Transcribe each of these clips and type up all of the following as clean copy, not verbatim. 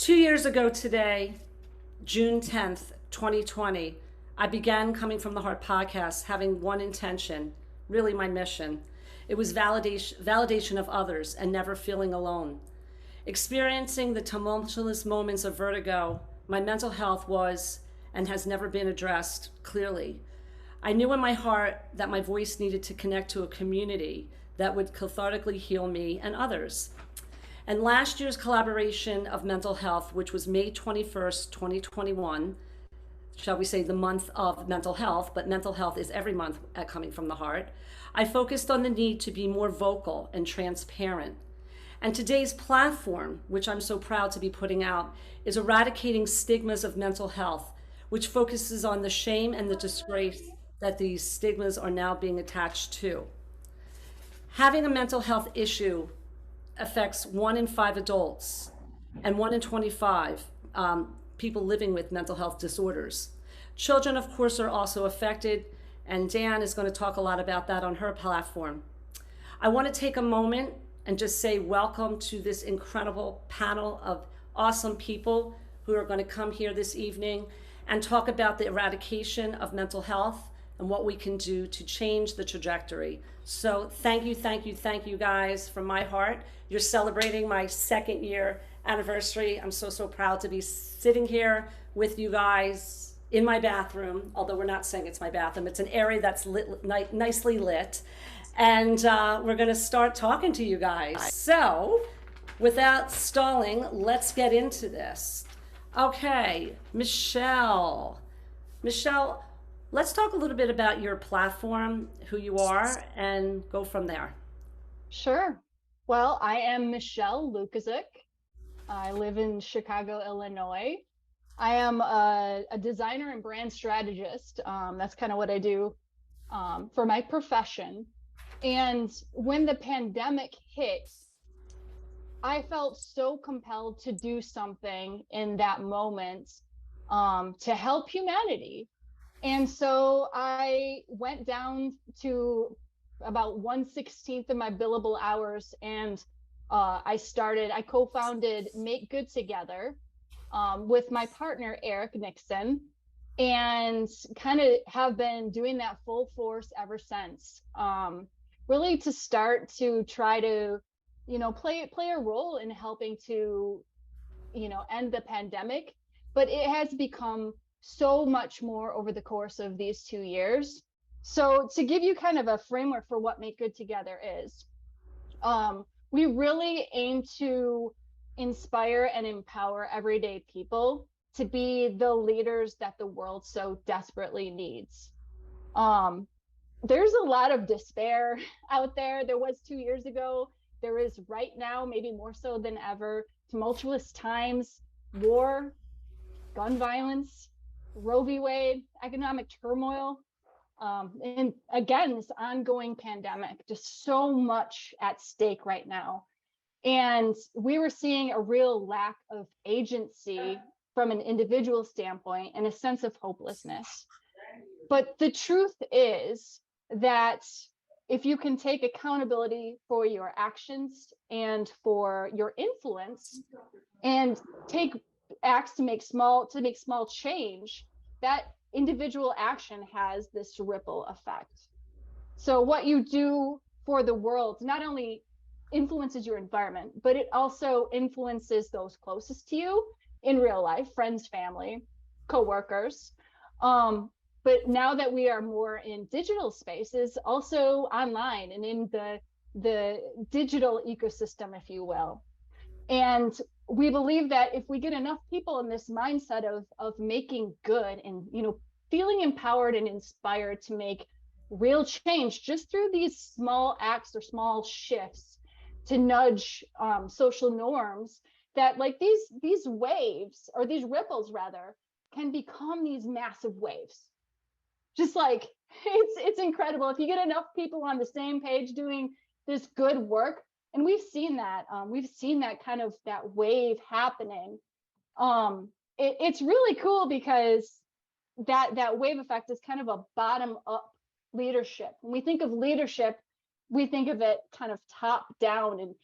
2 years ago today, June 10th, 2020, I began Coming from the Heart podcast having one intention, really my mission. It was validation of others and never feeling alone. Experiencing the tumultuous moments of vertigo, my mental health was and has never been addressed clearly. I knew in my heart that my voice needed to connect to a community that would cathartically heal me and others. And last year's collaboration of mental health, which was May 21st, 2021, shall we say the month of mental health, but mental health is every month at Coming from the Heart, I focused on the need to be more vocal and transparent. And today's platform, which I'm so proud to be putting out, is Eradicating Stigmas of Mental Health, which focuses on the shame and the disgrace that these stigmas are now being attached to. Having a mental health issue affects 1 in 5 adults and 1 in 25 people living with mental health disorders. Children, of course, are also affected, and Dan is going to talk a lot about that on her platform. I want to take a moment and just say welcome to this incredible panel of awesome people who are going to come here this evening and talk about the eradication of mental health and what we can do to change the trajectory. So thank you guys from my heart. You're celebrating my 2nd year anniversary. I'm so proud to be sitting here with you guys in my bathroom, although we're not saying it's my bathroom. It's an area that's nicely lit. And we're gonna start talking to you guys. So without stalling, let's get into this. Okay, Michelle, let's talk a little bit about your platform, who you are, and go from there. Sure. Well, I am Michelle Lukasik. I live in Chicago, Illinois. I am a designer and brand strategist. That's kind of what I do for my profession. And when the pandemic hit, I felt so compelled to do something in that moment to help humanity. And so I went down to about 1/16 of my billable hours, and I co-founded Make Good Together with my partner, Eric Nixon, and kind of have been doing that full force ever since. Really to start to try to, play a role in helping to, end the pandemic, but it has become so much more over the course of these 2 years. So to give you kind of a framework for what Make Good Together is, we really aim to inspire and empower everyday people to be the leaders that the world so desperately needs. There's a lot of despair out there. There was 2 years ago. There is right now, maybe more so than ever, tumultuous times, war, gun violence, Roe v. Wade, economic turmoil, and again, this ongoing pandemic, just so much at stake right now. And we were seeing a real lack of agency from an individual standpoint and a sense of hopelessness. But the truth is that if you can take accountability for your actions and for your influence and take acts to make small change, that individual action has this ripple effect. So what you do for the world not only influences your environment, but it also influences those closest to you in real life, friends, family, coworkers. But now that we are more in digital spaces, also online and in the digital ecosystem, if you will. And we believe that if we get enough people in this mindset of making good and feeling empowered and inspired to make real change just through these small acts or small shifts to nudge social norms, that like these waves, or these ripples rather, can become these massive waves. Just like it's incredible if you get enough people on the same page doing this good work. And we've seen that kind of that wave happening. It's really cool because that wave effect is kind of a bottom up leadership. When we think of leadership, we think of it kind of top down, and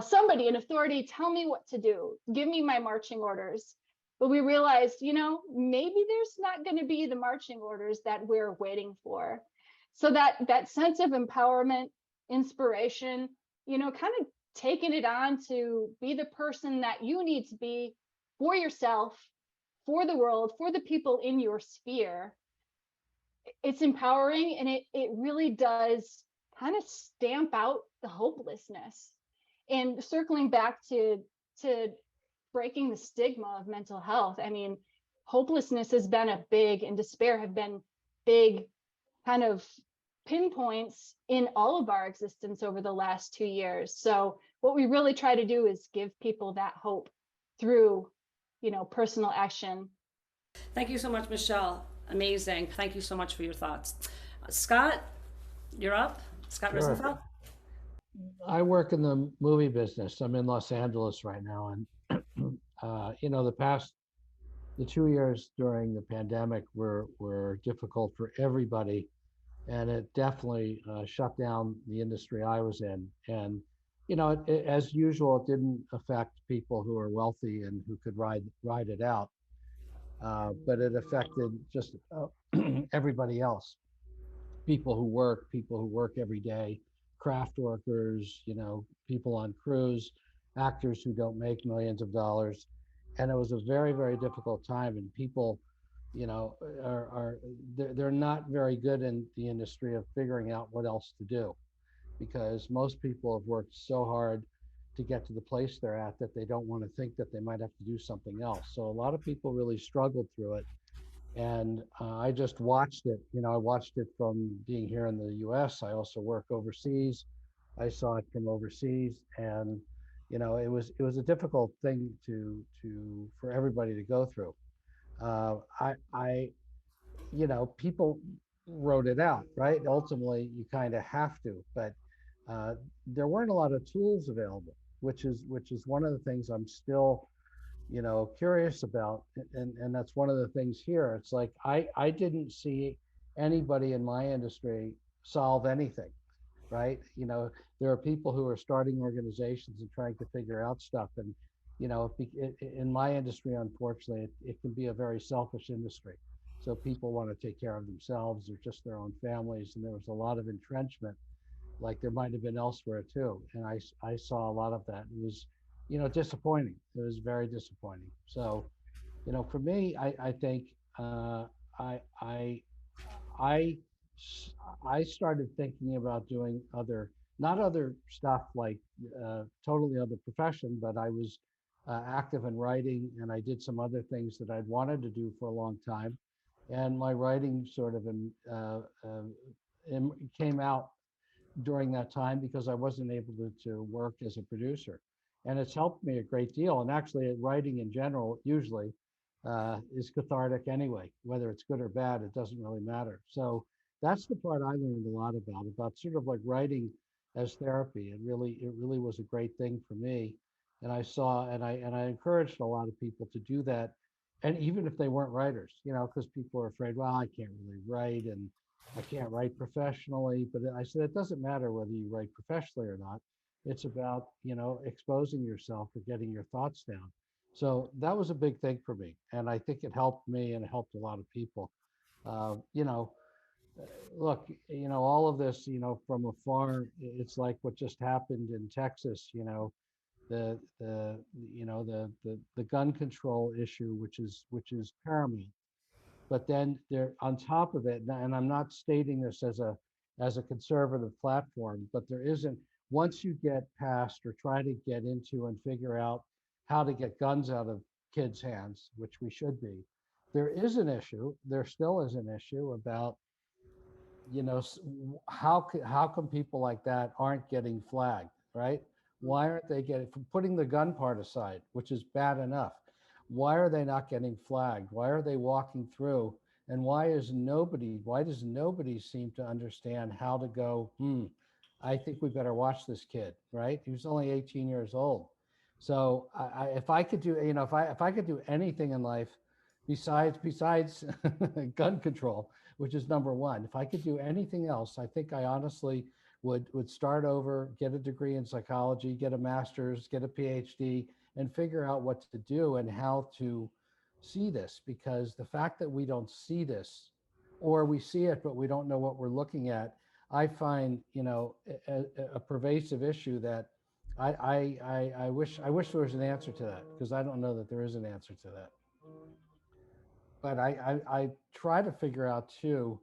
somebody, an authority, tell me what to do, give me my marching orders. But we realized, maybe there's not going to be the marching orders that we're waiting for. So that sense of empowerment, inspiration, kind of taking it on to be the person that you need to be for yourself, for the world, for the people in your sphere. It's empowering, and it really does kind of stamp out the hopelessness. And circling back to breaking the stigma of mental health, I mean, hopelessness has been and despair have been big kind of pinpoints in all of our existence over the last 2 years. So what we really try to do is give people that hope through, personal action. Thank you so much, Michelle. Amazing. Thank you so much for your thoughts. Scott, you're up. Scott Sure. Rosenfeld. I work in the movie business. I'm in Los Angeles right now, and the 2 years during the pandemic were difficult for everybody, and it definitely shut down the industry I was in. And as usual, it didn't affect people who are wealthy and who could ride it out, but it affected just everybody else. People who work every day, craft workers, people on crews, actors who don't make millions of dollars. And it was a very, very difficult time. And people, they're not very good in the industry of figuring out what else to do, because most people have worked so hard to get to the place they're at that they don't want to think that they might have to do something else. So a lot of people really struggled through it. And I just watched it. I watched it from being here in the U.S. I also work overseas. I saw it from overseas, and it was a difficult thing for everybody to go through. I people wrote it out, right? Ultimately, you kind of have to, but there weren't a lot of tools available, which is one of the things I'm still curious about. And that's one of the things here. It's like I didn't see anybody in my industry solve anything, right? There are people who are starting organizations and trying to figure out stuff. And in my industry, unfortunately, it can be a very selfish industry. So people want to take care of themselves or just their own families, and there was a lot of entrenchment, like there might have been elsewhere too. And I saw a lot of that. It was disappointing. It was very disappointing. So for me, I think I I I I started thinking about doing not other stuff like totally other profession, but I was active in writing, and I did some other things that I'd wanted to do for a long time. And my writing sort of came out during that time because I wasn't able to work as a producer. And it's helped me a great deal. And actually, writing in general usually is cathartic anyway, whether it's good or bad, it doesn't really matter. So that's the part I learned a lot about sort of like writing as therapy. It really was a great thing for me. And I encouraged a lot of people to do that. And even if they weren't writers, because people are afraid, well, I can't really write and I can't write professionally. But I said, it doesn't matter whether you write professionally or not. It's about, exposing yourself or getting your thoughts down. So that was a big thing for me. And I think it helped me and it helped a lot of people. Uh, you know, Look, all of this, from afar, it's like what just happened in Texas, the gun control issue, which is paramount. But then there, on top of it, and I'm not stating this as a conservative platform, but there isn't, once you get past or try to get into and figure out how to get guns out of kids' hands, which we should be, there still is an issue about, how come people like that aren't getting flagged, right? Why aren't they getting, from putting the gun part aside, which is bad enough? Why are they not getting flagged? Why are they walking through? And why does nobody seem to understand how to go, I think we better watch this kid, right? He was only 18 years old. So if I could do, if I could do anything in life besides gun control, which is number one, if I could do anything else, I think I honestly would start over, get a degree in psychology, get a master's, get a PhD, and figure out what to do and how to see this. Because the fact that we don't see this, or we see it but we don't know what we're looking at, I find, a pervasive issue that I wish there was an answer to that, because I don't know that there is an answer to that. But I try to figure out too,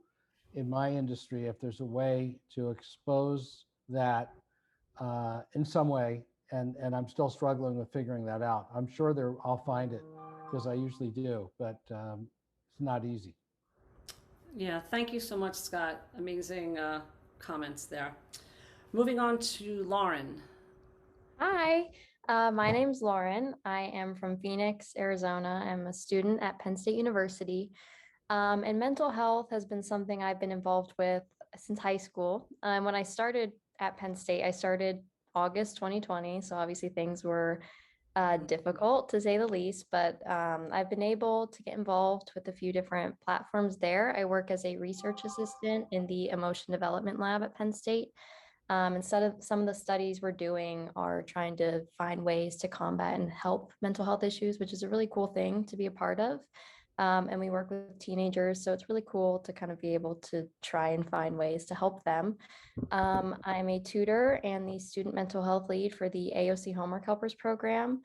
in my industry, if there's a way to expose that in some way, and I'm still struggling with figuring that out. I'm sure I'll find it, because I usually do, but it's not easy. Yeah, thank you so much, Scott. Amazing comments there. Moving on to Lauren. Hi, my name's Lauren. I am from Phoenix, Arizona. I'm a student at Penn State University. And mental health has been something I've been involved with since high school. When I started at Penn State, I started August 2020. So obviously things were difficult to say the least, but I've been able to get involved with a few different platforms there. I work as a research assistant in the emotion development lab at Penn State. Instead of some of the studies we're doing are trying to find ways to combat and help mental health issues, which is a really cool thing to be a part of. And we work with teenagers, so it's really cool to kind of be able to try and find ways to help them. I'm a tutor and the student mental health lead for the AOC Homework Helpers program,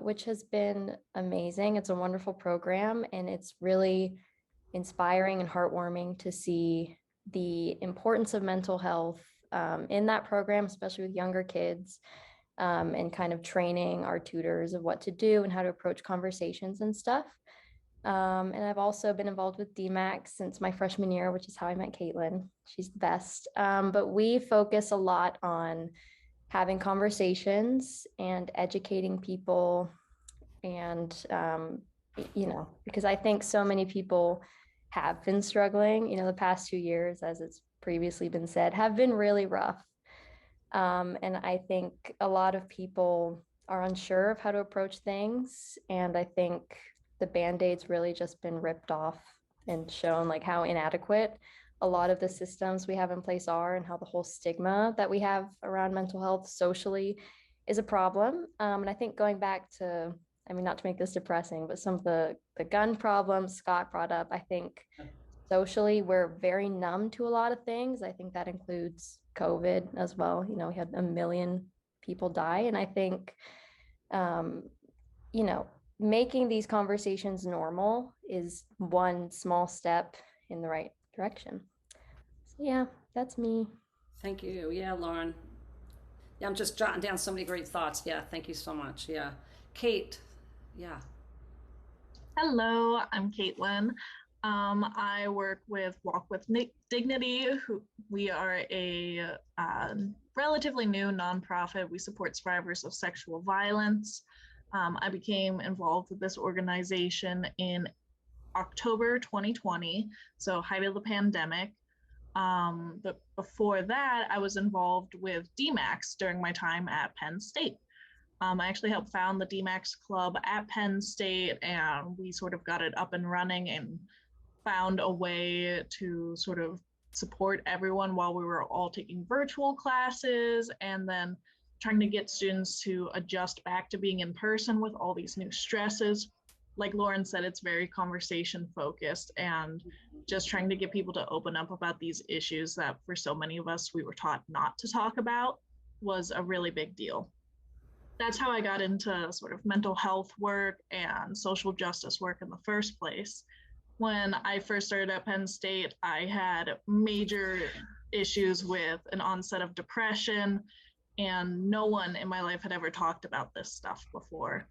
which has been amazing. It's a wonderful program, and it's really inspiring and heartwarming to see the importance of mental health in that program, especially with younger kids, and kind of training our tutors of what to do and how to approach conversations and stuff. And I've also been involved with DMACC since my freshman year, which is how I met Caitlin. She's the best. But we focus a lot on having conversations and educating people, and because I think so many people have been struggling. The past 2 years, as it's previously been said, have been really rough. And I think a lot of people are unsure of how to approach things. And I think the Band-Aid's really just been ripped off and shown like how inadequate a lot of the systems we have in place are, and how the whole stigma that we have around mental health socially is a problem. And I think going back to, not to make this depressing, but some of the gun problems Scott brought up, I think socially we're very numb to a lot of things. I think that includes COVID as well. We had 1 million people die. And I think, making these conversations normal is one small step in the right direction. So yeah, that's me. Thank you. Yeah, Lauren. Yeah, I'm just jotting down so many great thoughts. Yeah, thank you so much. Yeah. Kate. Yeah. Hello, I'm Caitlin. I work with Walk with Dignity. We are a relatively new nonprofit. We support survivors of sexual violence. I became involved with this organization in October 2020, so height of the pandemic. But before that, I was involved with DMACC during my time at Penn State. I actually helped found the DMACC club at Penn State, and we sort of got it up and running and found a way to sort of support everyone while we were all taking virtual classes, and then trying to get students to adjust back to being in person with all these new stresses. Like Lauren said, it's very conversation focused, and just trying to get people to open up about these issues that for so many of us we were taught not to talk about was a really big deal. That's how I got into sort of mental health work and social justice work in the first place. When I first started at Penn State, I had major issues with an onset of depression, and no one in my life had ever talked about this stuff before.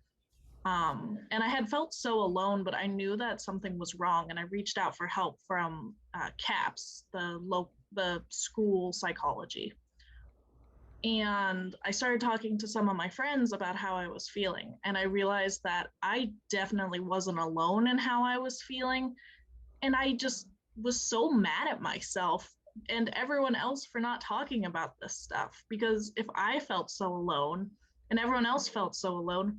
And I had felt so alone, but I knew that something was wrong, and I reached out for help from CAPS, the school psychology. And I started talking to some of my friends about how I was feeling, and I realized that I definitely wasn't alone in how I was feeling. And I just was so mad at myself and everyone else for not talking about this stuff, because if I felt so alone and everyone else felt so alone,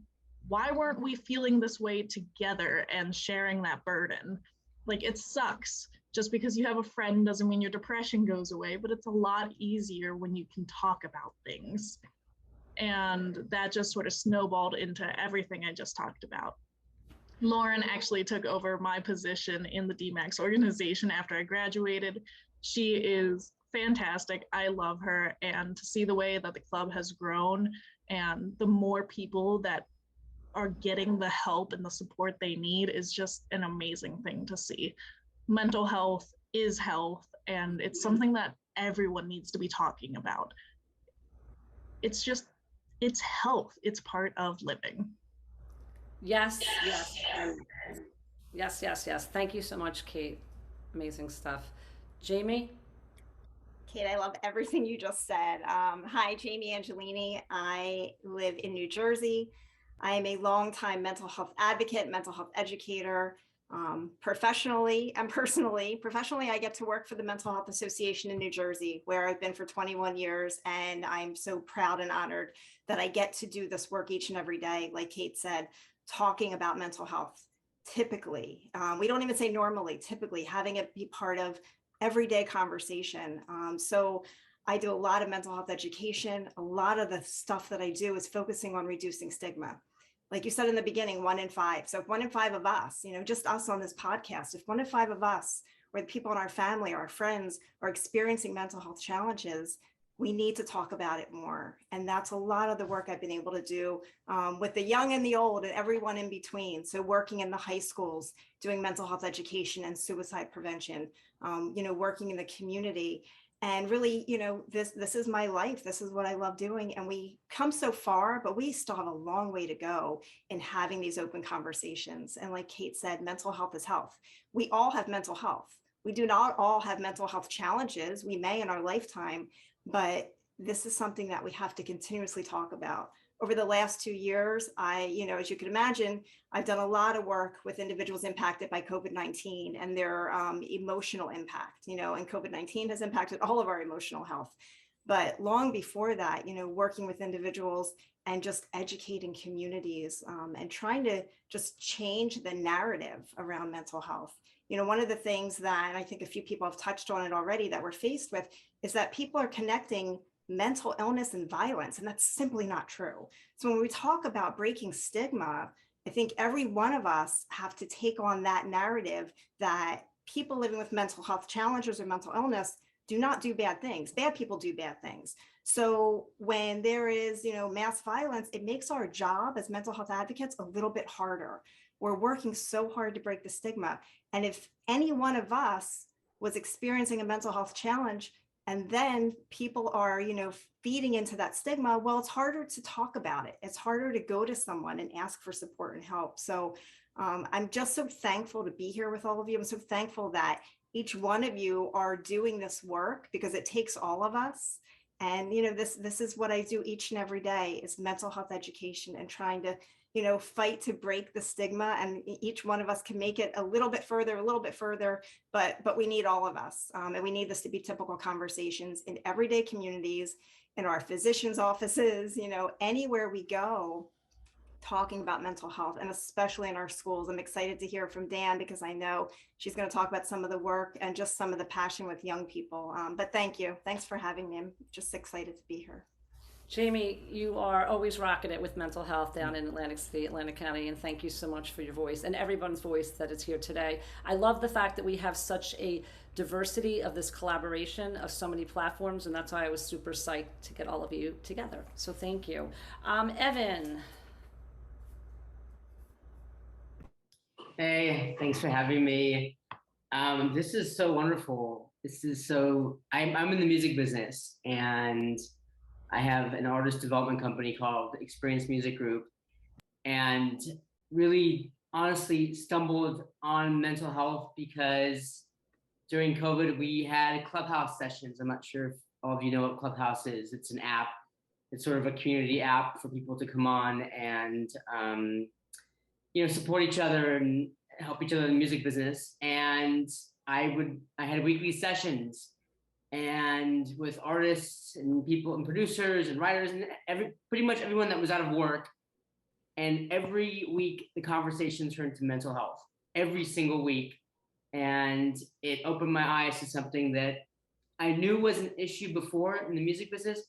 why weren't we feeling this way together and sharing that burden? Like, it sucks just because you have a friend doesn't mean your depression goes away, but it's a lot easier when you can talk about things. And that just sort of snowballed into everything I just talked about. Lauren actually took over my position in the DMAX organization after I graduated. She is fantastic. I love her. And to see the way that the club has grown and the more people that are getting the help and the support they need is just an amazing thing to see. Mental health is health, and it's something that everyone needs to be talking about. It's health. It's part of living. Yes, yes, yes, yes, yes. Thank you so much, Kate. Amazing stuff. Jamie? Kate, I love everything you just said. Hi, Jamie Angelini. I live in New Jersey. I am a longtime mental health advocate, mental health educator, professionally and personally. Professionally, I get to work for the Mental Health Association in New Jersey, where I've been for 21 years. And I'm so proud and honored that I get to do this work each and every day, like Kate said, talking about mental health. Typically, we don't even say normally, typically having it be part of everyday conversation. So I do a lot of mental health education. A lot of the stuff that I do is focusing on reducing stigma. Like you said in the beginning, 1 in 5. So if 1 in 5 of us, just us on this podcast, if 1 in 5 of us or the people in our family, our friends are experiencing mental health challenges, we need to talk about it more. And that's a lot of the work I've been able to do with the young and the old and everyone in between. So working in the high schools, doing mental health education and suicide prevention, working in the community. And really, this is my life. This is what I love doing. And we come so far, but we still have a long way to go in having these open conversations. And like Kate said, mental health is health. We all have mental health. We do not all have mental health challenges. We may in our lifetime, but this is something that we have to continuously talk about. Over the last 2 years, as you can imagine, I've done a lot of work with individuals impacted by COVID-19 and their emotional impact, and COVID-19 has impacted all of our emotional health. But long before that, working with individuals and just educating communities and trying to just change the narrative around mental health. One of the things that, and I think a few people have touched on it already, that we're faced with is that people are connecting mental illness and violence, and that's simply not true. So when we talk about breaking stigma, I think every one of us have to take on that narrative that people living with mental health challenges or mental illness do not do bad things. Bad people do bad things. So when there is, mass violence, it makes our job as mental health advocates a little bit harder. We're working so hard to break the stigma. And if any one of us was experiencing a mental health challenge, and then people are, feeding into that stigma, well, it's harder to talk about it. It's harder to go to someone and ask for support and help. So I'm just so thankful to be here with all of you. I'm so thankful that each one of you are doing this work, because it takes all of us. And, this is what I do each and every day, is mental health education and trying to, fight to break the stigma. And each one of us can make it a little bit further, but we need all of us. And we need this to be typical conversations in everyday communities, in our physicians' offices, anywhere we go, talking about mental health, and especially in our schools. I'm excited to hear from Dan, because I know she's going to talk about some of the work and just some of the passion with young people. But thank you. Thanks for having me. I'm just excited to be here. Jamie, you are always rocking it with mental health down in Atlantic City, Atlantic County, and thank you so much for your voice and everyone's voice that is here today. I love the fact that we have such a diversity of this collaboration of so many platforms, and that's why I was super psyched to get all of you together. So thank you. Evan. Hey, thanks for having me. This is so wonderful. I'm in the music business, and I have an artist development company called Experience Music Group, and really honestly stumbled on mental health because during COVID, we had Clubhouse sessions. I'm not sure if all of you know what Clubhouse is. It's an app. It's sort of a community app for people to come on and support each other and help each other in the music business. And I had weekly sessions, and with artists and people and producers and writers and pretty much everyone that was out of work. And every week the conversation turned to mental health. Every single week. And it opened my eyes to something that I knew was an issue before in the music business,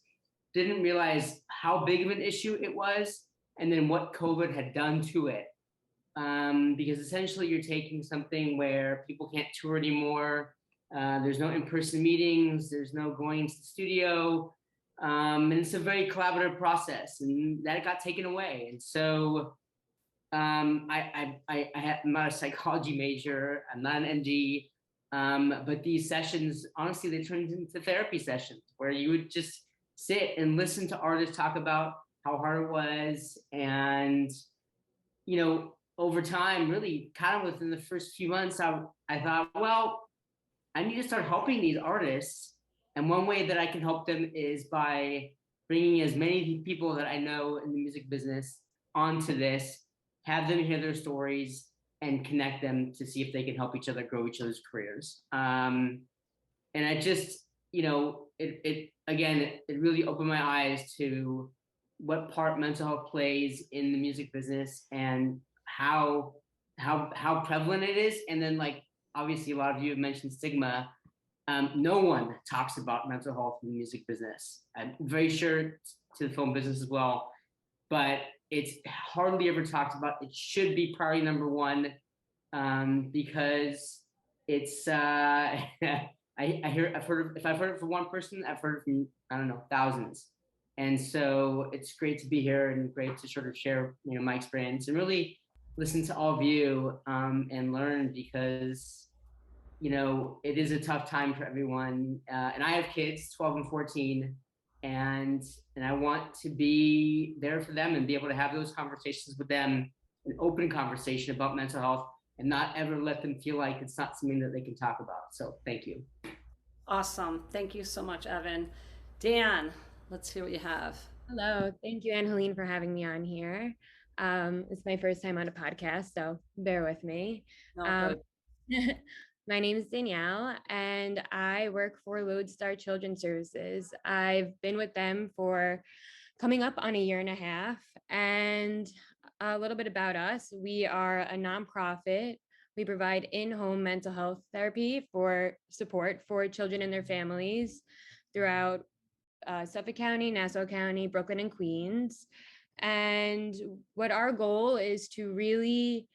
didn't realize how big of an issue it was, and then what COVID had done to it. Because essentially you're taking something where people can't tour anymore. There's no in-person meetings. There's no going to the studio. And it's a very collaborative process, and that got taken away. And so I'm not a psychology major. I'm not an MD. But these sessions, honestly, they turned into therapy sessions where you would just sit and listen to artists talk about how hard it was. And, over time, really kind of within the first few months, I thought, well, I need to start helping these artists. And one way that I can help them is by bringing as many people that I know in the music business onto this, have them hear their stories, and connect them to see if they can help each other grow each other's careers. And I just, it really opened my eyes to what part mental health plays in the music business and how prevalent it is. And then, like, obviously a lot of you have mentioned stigma. No one talks about mental health in the music business. I'm very sure to the film business as well, but it's hardly ever talked about. It should be priority number one, because it's if I've heard it from one person, I've heard it from, I don't know, thousands. And so it's great to be here and great to sort of share, my experience and really listen to all of you, and learn, because it is a tough time for everyone. And I have kids, 12 and 14, and I want to be there for them and be able to have those conversations with them, an open conversation about mental health, and not ever let them feel like it's not something that they can talk about. So thank you. Awesome. Thank you so much, Evan. Dan, let's hear what you have. Hello. Thank you, Angeline, for having me on here. It's my first time on a podcast, so bear with me. No, good. My name is Danielle, and I work for Lodestar Children's Services. I've been with them for coming up on a year and a half. And a little bit about us. We are a nonprofit. We provide in-home mental health therapy for support for children and their families throughout Suffolk County, Nassau County, Brooklyn, and Queens. And what our goal is to really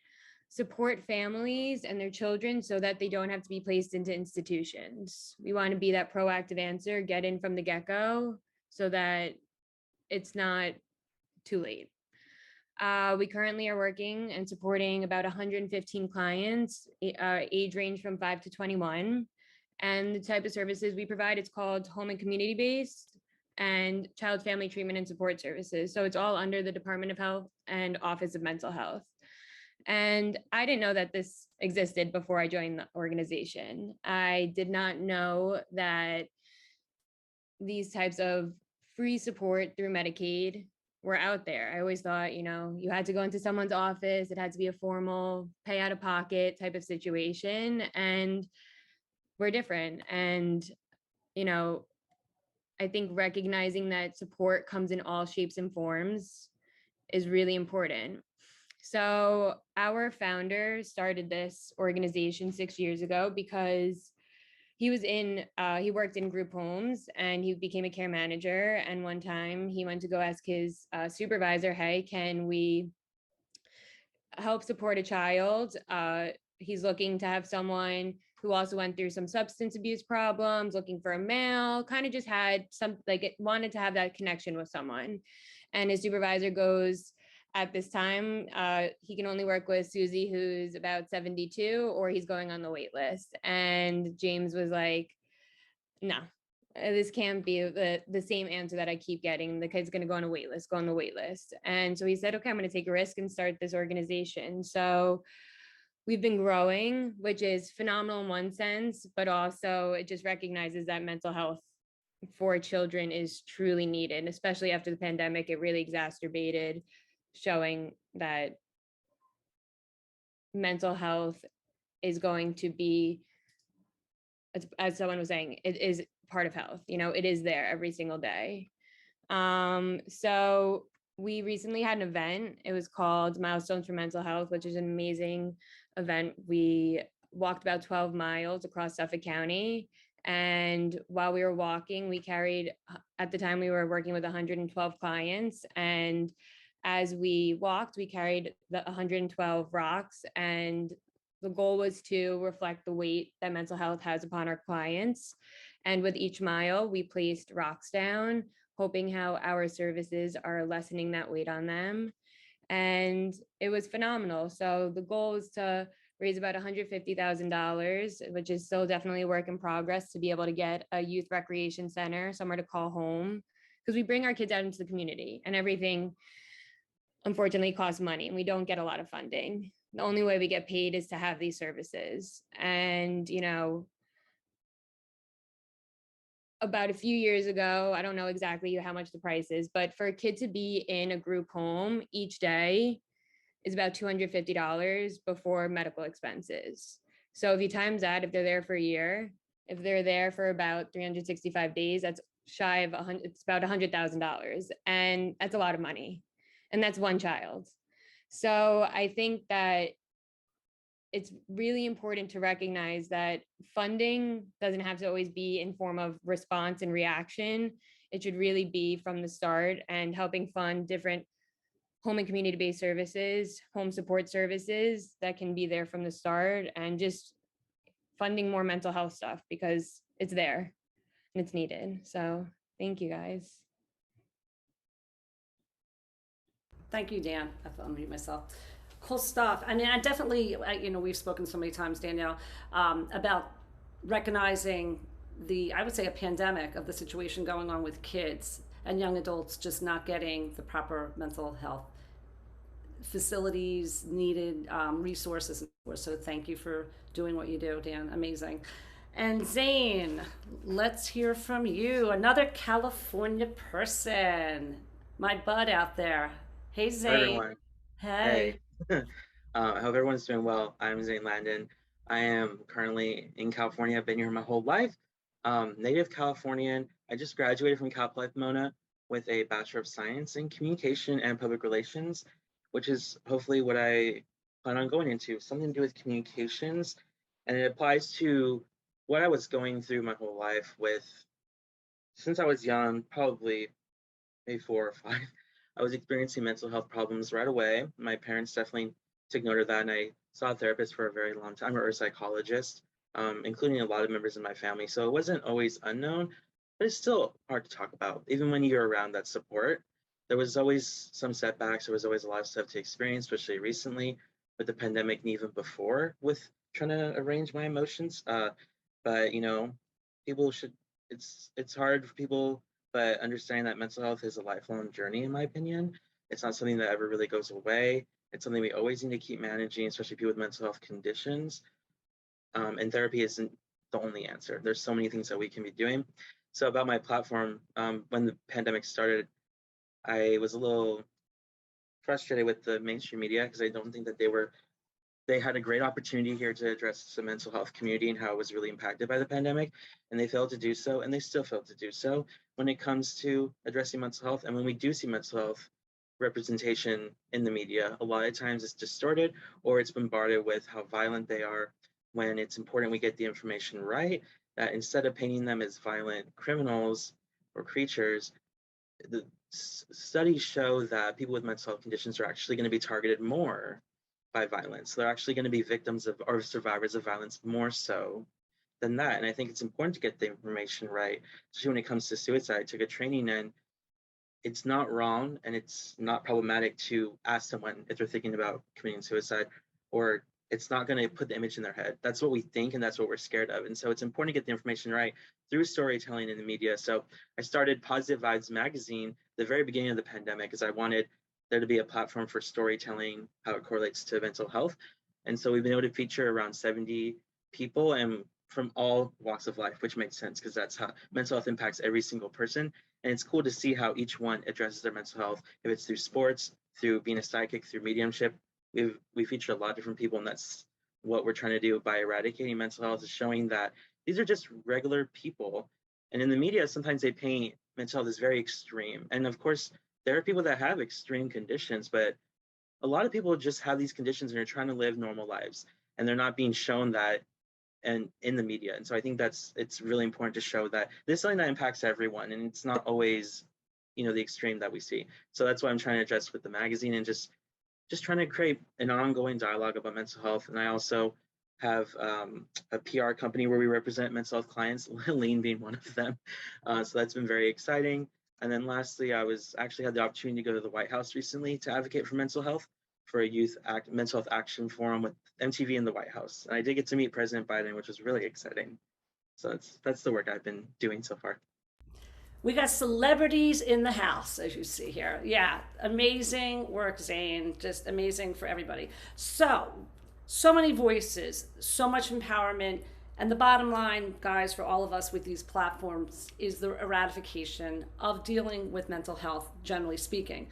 support families and their children so that they don't have to be placed into institutions. We want to be that proactive answer, get in from the get-go so that it's not too late. We currently are working and supporting about 115 clients, age range from 5 to 21. And the type of services we provide, it's called home and community-based and child family treatment and support services. So it's all under the Department of Health and Office of Mental Health. And I didn't know that this existed before I joined the organization. I did not know that these types of free support through Medicaid were out there. I always thought, you had to go into someone's office. It had to be a formal pay out of pocket type of situation. And we're different. And, I think recognizing that support comes in all shapes and forms is really important. So our founder started this organization 6 years ago because he worked in group homes and he became a care manager. And one time he went to go ask his supervisor, hey, can we help support a child? He's looking to have someone who also went through some substance abuse problems, looking for a male, kind of just had wanted to have that connection with someone. And his supervisor goes, at this time, he can only work with Susie, who's about 72, or he's going on the wait list. And James was like, no, this can't be the same answer that I keep getting. The kid's going to go on a wait list, go on the wait list. And so he said, okay, I'm going to take a risk and start this organization. So we've been growing, which is phenomenal in one sense, but also it just recognizes that mental health for children is truly needed, especially after the pandemic. It really exacerbated, showing that mental health is going to be, as someone was saying, it is part of health. It is there every single day. So we recently had an event. It was called Milestones for Mental Health, which is an amazing event. We walked about 12 miles across Suffolk County. And while we were walking, we carried, at the time we were working with 112 clients. And as we walked, we carried the 112 rocks. And the goal was to reflect the weight that mental health has upon our clients. And with each mile, we placed rocks down, hoping how our services are lessening that weight on them. And it was phenomenal. So the goal is to raise about $150,000, which is still definitely a work in progress, to be able to get a youth recreation center, somewhere to call home, because we bring our kids out into the community and everything unfortunately costs money and we don't get a lot of funding. The only way we get paid is to have these services. And, you know, about a few years ago, I don't know exactly how much the price is, but for a kid to be in a group home each day is about $250 before medical expenses. So if you times that, if they're there for a year, if they're there for about 365 days, that's shy of it's about $100,000. And that's a lot of money. And that's one child. So I think that it's really important to recognize that funding doesn't have to always be in form of response and reaction. It should really be from the start, and helping fund different home and community-based services, home support services that can be there from the start, and just funding more mental health stuff because it's there and it's needed. So thank you guys. Thank you, Dan. I have to unmute myself. Cool stuff. I mean, I definitely, you know, we've spoken so many times, Danielle, about recognizing I would say a pandemic of the situation going on with kids and young adults just not getting the proper mental health facilities needed, resources. So thank you for doing what you do, Dan. Amazing. And Zane, let's hear from you. Another California person. My bud out there. Hey, Zane. Hi, everyone. Hey. I hope everyone's doing well. I'm Zane Landon. I am currently in California. I've been here my whole life. Native Californian. I just graduated from Cal Poly Pomona with a Bachelor of Science in Communication and Public Relations, which is hopefully what I plan on going into, something to do with communications. And it applies to what I was going through my whole life with, since I was young, probably maybe 4 or 5. I was experiencing mental health problems right away. My parents definitely took note of that, and I saw a therapist for a very long time, or a psychologist, including a lot of members of my family. So it wasn't always unknown, but it's still hard to talk about. Even when you're around that support, there was always some setbacks. There was always a lot of stuff to experience, especially recently with the pandemic and even before with trying to arrange my emotions. But, you know, people should, it's hard for people, but understanding that mental health is a lifelong journey, in my opinion. It's not something that ever really goes away. It's something we always need to keep managing, especially people with mental health conditions. And therapy isn't the only answer. There's so many things that we can be doing. So about my platform, when the pandemic started, I was a little frustrated with the mainstream media because I don't think that they had a great opportunity here to address the mental health community and how it was really impacted by the pandemic, and they failed to do so, and they still fail to do so when it comes to addressing mental health. And when we do see mental health representation in the media, a lot of times it's distorted or it's bombarded with how violent they are, when it's important we get the information right, that instead of painting them as violent criminals or creatures, the studies show that people with mental health conditions are actually going to be targeted more by violence. They're actually going to be victims of or survivors of violence more so than that. And I think it's important to get the information right, especially when it comes to suicide. I took a training, and it's not wrong and it's not problematic to ask someone if they're thinking about committing suicide, or it's not going to put the image in their head. That's what we think, and that's what we're scared of. And so it's important to get the information right through storytelling in the media. So I started Positive Vibes magazine the very beginning of the pandemic because I wanted there to be a platform for storytelling, how it correlates to mental health. And so we've been able to feature around 70 people, and from all walks of life, which makes sense because that's how mental health impacts every single person. And it's cool to see how each one addresses their mental health, if it's through sports, through being a psychic, through mediumship. We feature a lot of different people, and that's what we're trying to do by eradicating mental health, is showing that these are just regular people. And in the media, sometimes they paint mental health as very extreme. And of course, there are people that have extreme conditions, but a lot of people just have these conditions and are trying to live normal lives. and they're not being shown that and in the media. And so I think it's really important to show that this is something that impacts everyone, and it's not always, the extreme that we see. So that's what I'm trying to address with the magazine, and just trying to create an ongoing dialogue about mental health. And I also have a PR company where we represent mental health clients, Lean being one of them. So that's been very exciting. And then lastly, I actually had the opportunity to go to the White House recently to advocate for mental health for a mental health action forum with MTV in the White House. And I did get to meet President Biden, which was really exciting. So that's the work I've been doing so far. We got celebrities in the house, as you see here. Yeah, amazing work, Zane. Just amazing for everybody. So many voices, so much empowerment. And the bottom line, guys, for all of us with these platforms is the eradication of dealing with mental health, generally speaking.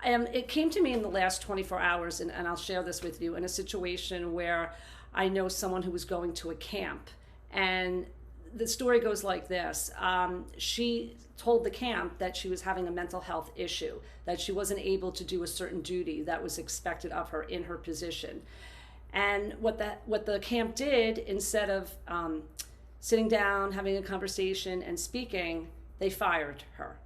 It came to me in the last 24 hours, and I'll share this with you, in a situation where I know someone who was going to a camp. And the story goes like this. She told the camp that she was having a mental health issue, that she wasn't able to do a certain duty that was expected of her in her position. And what the camp did, instead of sitting down, having a conversation and speaking, they fired her.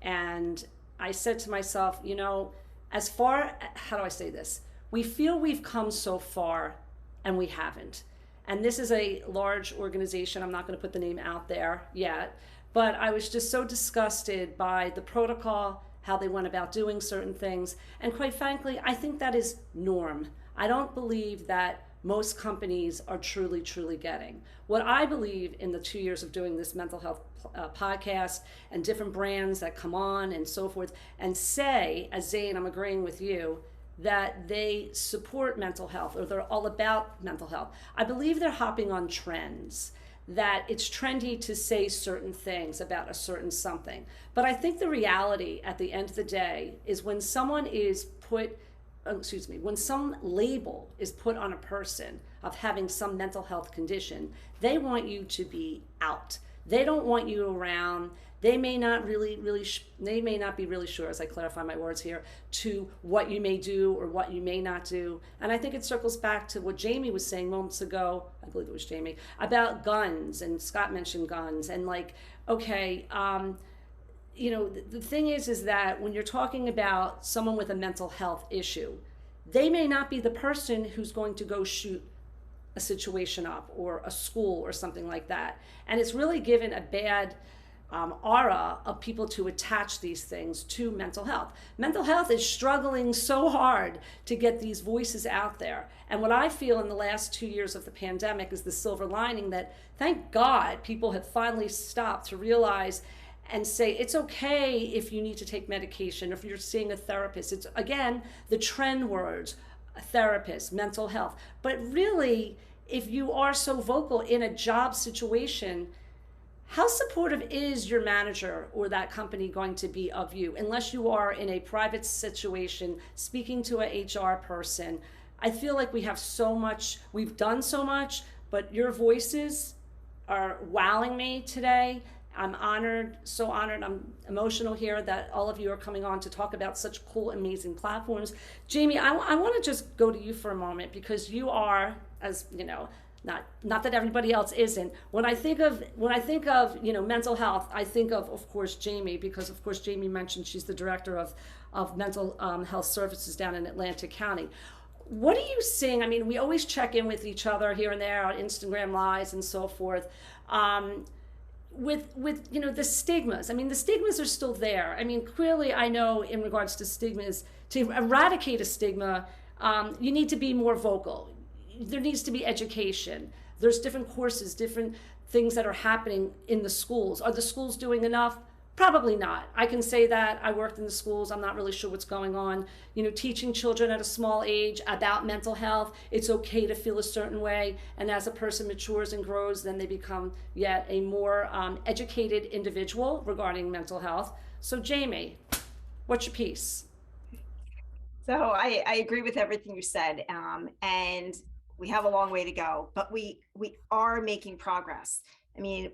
And I said to myself, how do I say this? We feel we've come so far and we haven't. And this is a large organization. I'm not going to put the name out there yet, but I was just so disgusted by the protocol, how they went about doing certain things. And quite frankly, I think that is norm. I don't believe that most companies are truly, truly getting. What I believe in the 2 years of doing this mental health podcast and different brands that come on and so forth and say, as Zane, I'm agreeing with you, that they support mental health or they're all about mental health. I believe they're hopping on trends, that it's trendy to say certain things about a certain something. But I think the reality at the end of the day is when someone is when some label is put on a person of having some mental health condition, they want you to be out. They don't want you around. They may not be really sure, as I clarify my words here, to what you may do or what you may not do. And I think it circles back to what Jamie was saying moments ago, I believe it was Jamie, about guns, and Scott mentioned guns, and the thing is that when you're talking about someone with a mental health issue, they may not be the person who's going to go shoot a situation up or a school or something like that. And it's really given a bad aura of people to attach these things to mental health. Mental health is struggling so hard to get these voices out there. And what I feel in the last 2 years of the pandemic is the silver lining that, thank God, people have finally stopped to realize and say it's okay if you need to take medication, if you're seeing a therapist. It's, again, the trend words, a therapist, mental health. But really, if you are so vocal in a job situation, how supportive is your manager or that company going to be of you? Unless you are in a private situation, speaking to a HR person. I feel like we have so much, we've done so much, but your voices are wowing me today. I'm honored, so honored. I'm emotional here that all of you are coming on to talk about such cool, amazing platforms. Jamie, I want to just go to you for a moment, because you are, as you know, not that everybody else isn't. When I think of mental health, I think of course, Jamie, because of course Jamie mentioned she's the director of mental health services down in Atlantic County. What are you seeing? I mean, we always check in with each other here and there on Instagram Lives and so forth. With the stigmas. I mean, the stigmas are still there. I mean, clearly, I know in regards to stigmas, to eradicate a stigma, you need to be more vocal. There needs to be education. There's different courses, different things that are happening in the schools. Are the schools doing enough? Probably not. I can say that. I worked in the schools. I'm not really sure what's going on. Teaching children at a small age about mental health. It's okay to feel a certain way. And as a person matures and grows, then they become yet a more educated individual regarding mental health. So Jamie, what's your piece? So I agree with everything you said. And we have a long way to go, but we are making progress. I mean,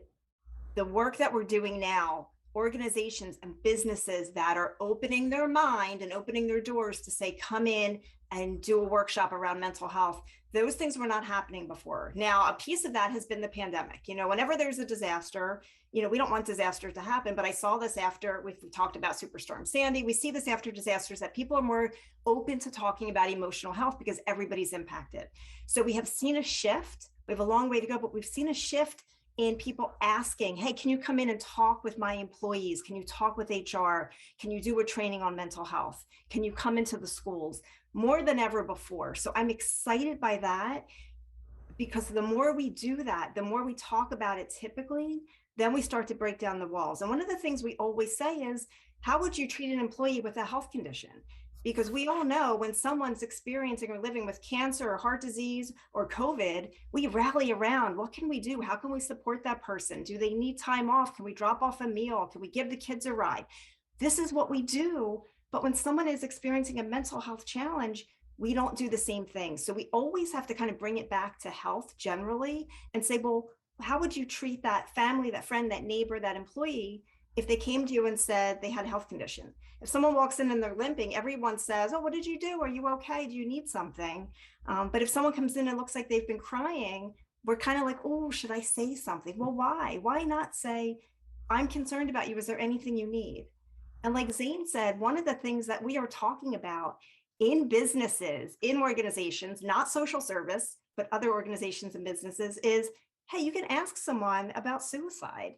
the work that we're doing now, organizations and businesses that are opening their mind and opening their doors to say, come in, and do a workshop around mental health. Those things were not happening before. Now, a piece of that has been the pandemic. You know, whenever there's a disaster, you know, we don't want disasters to happen, but I saw this after we talked about Superstorm Sandy. We see this after disasters, that people are more open to talking about emotional health because everybody's impacted. So we have seen a shift. We have a long way to go, but we've seen a shift in people asking, hey, can you come in and talk with my employees? Can you talk with HR? Can you do a training on mental health? Can you come into the schools? More than ever before. So I'm excited by that, because the more we do that, the more we talk about it typically, then we start to break down the walls. And one of the things we always say is, how would you treat an employee with a health condition? Because we all know when someone's experiencing or living with cancer or heart disease or COVID, we rally around. What can we do? How can we support that person? Do they need time off? Can we drop off a meal? Can we give the kids a ride? This is what we do. But when someone is experiencing a mental health challenge, we don't do the same thing. So we always have to kind of bring it back to health generally and say, well, how would you treat that family, that friend, that neighbor, that employee if they came to you and said they had a health condition? If someone walks in and they're limping, everyone says, oh, what did you do? Are you okay? Do you need something? But if someone comes in and looks like they've been crying, we're kind of like, oh, should I say something? Well, why? Why not say, I'm concerned about you. Is there anything you need? And like Zane said, one of the things that we are talking about in businesses, in organizations, not social service, but other organizations and businesses is, hey, you can ask someone about suicide.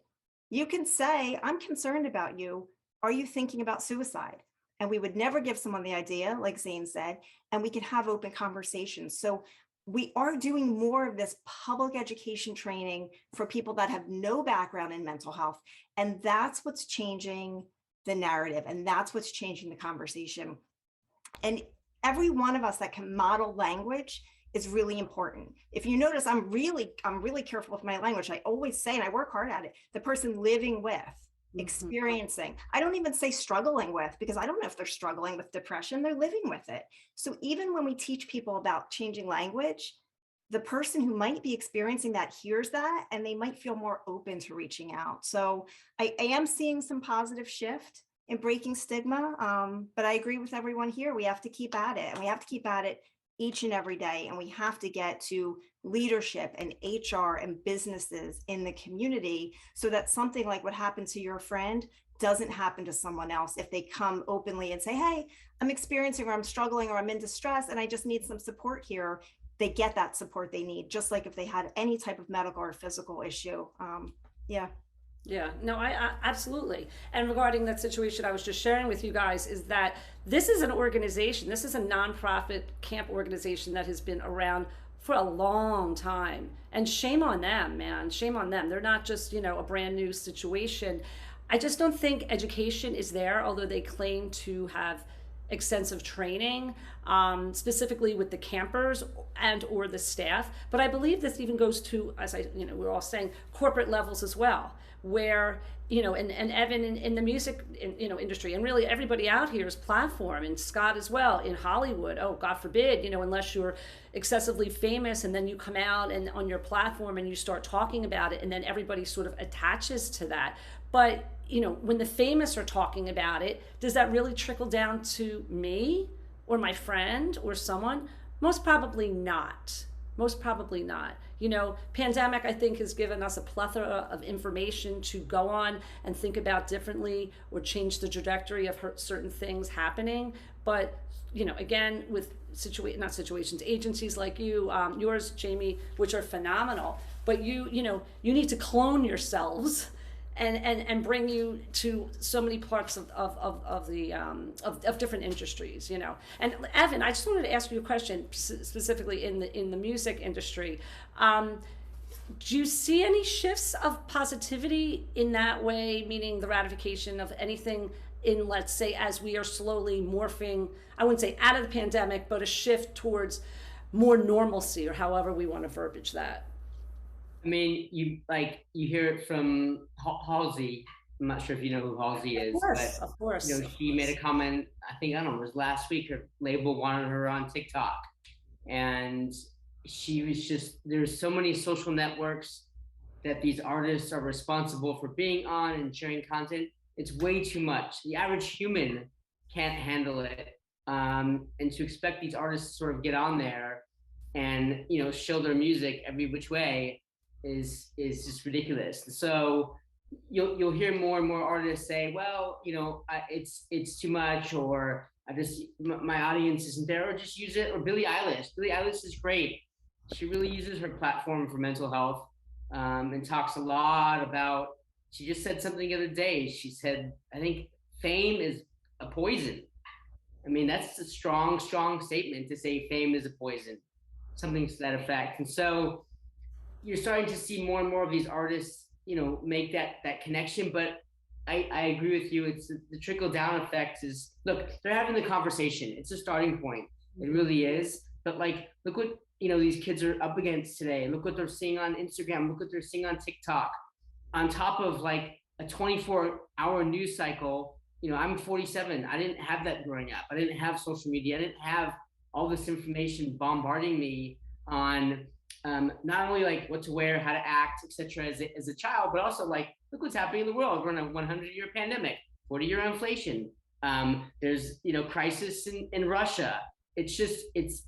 You can say, I'm concerned about you. Are you thinking about suicide? And we would never give someone the idea, like Zane said, and we can have open conversations. So we are doing more of this public education training for people that have no background in mental health. And that's what's changing the narrative. And that's what's changing the conversation. And every one of us that can model language is really important. If you notice, I'm really careful with my language. I always say, and I work hard at it, the person living with, experiencing. I don't even say struggling with, because I don't know if they're struggling with depression, they're living with it. So even when we teach people about changing language, the person who might be experiencing that hears that, and they might feel more open to reaching out. So I am seeing some positive shift in breaking stigma, but I agree with everyone here. We have to keep at it, and we have to keep at it each and every day. And we have to get to leadership and HR and businesses in the community so that something like what happened to your friend doesn't happen to someone else if they come openly and say, hey, I'm experiencing, or I'm struggling, or I'm in distress, and I just need some support here. They get that support they need, just like if they had any type of medical or physical issue. Yeah, no, I absolutely. And regarding that situation I was just sharing with you guys, is that this is an organization, this is a nonprofit camp organization that has been around for a long time. And shame on them, man, shame on them. They're not just, a brand new situation. I just don't think education is there, although they claim to have extensive training, specifically with the campers and or the staff. But I believe this even goes to, as we're all saying, corporate levels as well, where, and Evan in the music, industry, and really everybody out here is platform, and Scott as well in Hollywood. Oh, God forbid, unless you're excessively famous and then you come out and on your platform and you start talking about it, and then everybody sort of attaches to that. But when the famous are talking about it, does that really trickle down to me or my friend or someone? Most probably not. Most probably not. Pandemic, I think, has given us a plethora of information to go on and think about differently or change the trajectory of certain things happening. But, again, with agencies like yours, Jamie, which are phenomenal, but you need to clone yourselves and bring you to so many parts of different industries, And Evan, I just wanted to ask you a question specifically in the music industry. Do you see any shifts of positivity in that way, meaning the ratification of anything in, let's say, as we are slowly morphing, I wouldn't say out of the pandemic, but a shift towards more normalcy, or however we want to verbiage that? I mean, you hear it from Halsey. I'm not sure if you know who Halsey is, of course. She made a comment, I don't know, it was last week, her label wanted her on TikTok. And she was just, there's so many social networks that these artists are responsible for being on and sharing content. It's way too much. The average human can't handle it. and to expect these artists to sort of get on there and show their music every which way is just ridiculous. So you'll hear more and more artists say, well, it's too much, or my audience isn't there, or just use it. Or Billie Eilish is great. She really uses her platform for mental health, and talks a lot about. She just said something the other day. She said, I think fame is a poison. I mean, that's a strong statement to say fame is a poison, something to that effect. And so you're starting to see more and more of these artists, make that connection. But I agree with you. It's the trickle down effect is, look, they're having the conversation. It's a starting point. It really is. But like, look what, these kids are up against today. Look what they're seeing on Instagram. Look what they're seeing on TikTok. On top of like a 24-hour news cycle. I'm 47. I didn't have that growing up. I didn't have social media. I didn't have all this information bombarding me on not only like what to wear, how to act, etc. as a child, but also like, look what's happening in the world. We're in a 100-year pandemic, 40-year inflation. There's crisis in Russia. It's just it's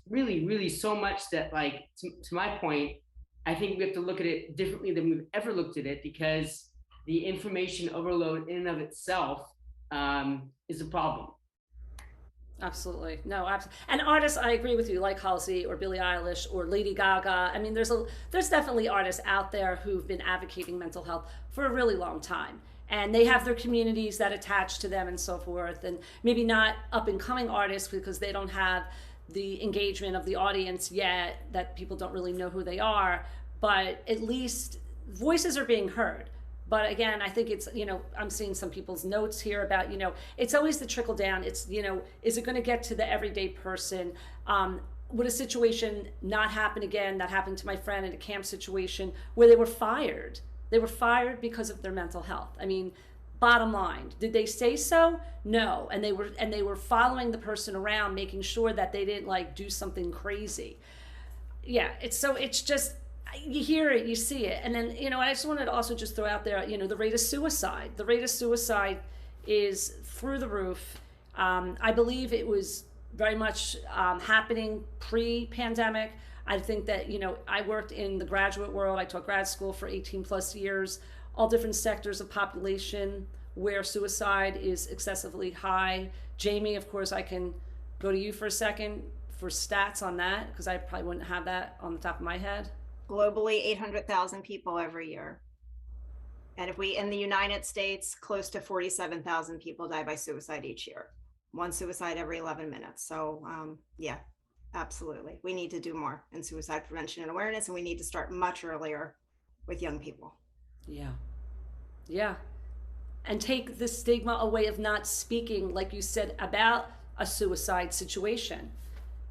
really, really so much that, like, to my point, I think we have to look at it differently than we've ever looked at it, because the information overload in and of itself is a problem. Absolutely. No, absolutely. And artists, I agree with you, like Halsey or Billie Eilish or Lady Gaga. I mean, there's definitely artists out there who've been advocating mental health for a really long time. And they have their communities that attach to them and so forth. And maybe not up and coming artists because they don't have the engagement of the audience yet, that people don't really know who they are. But at least voices are being heard. But again, I think it's, I'm seeing some people's notes here about, it's always the trickle down. It's, is it going to get to the everyday person? Would a situation not happen again that happened to my friend in a camp situation where they were fired? They were fired because of their mental health. I mean, bottom line, did they say so? No. And they were following the person around, making sure that they didn't like do something crazy. Yeah, it's just, you hear it, you see it. And then, I just wanted to also just throw out there, the rate of suicide. The rate of suicide is through the roof. I believe it was very much happening pre-pandemic. I think that, I worked in the graduate world. I taught grad school for 18 plus years, all different sectors of population where suicide is excessively high. Jamie, of course, I can go to you for a second for stats on that, because I probably wouldn't have that on the top of my head. Globally, 800,000 people every year. And if we, in the United States, close to 47,000 people die by suicide each year. One suicide every 11 minutes. So yeah, absolutely. We need to do more in suicide prevention and awareness, and we need to start much earlier with young people. Yeah. Yeah. And take the stigma away of not speaking, like you said, about a suicide situation.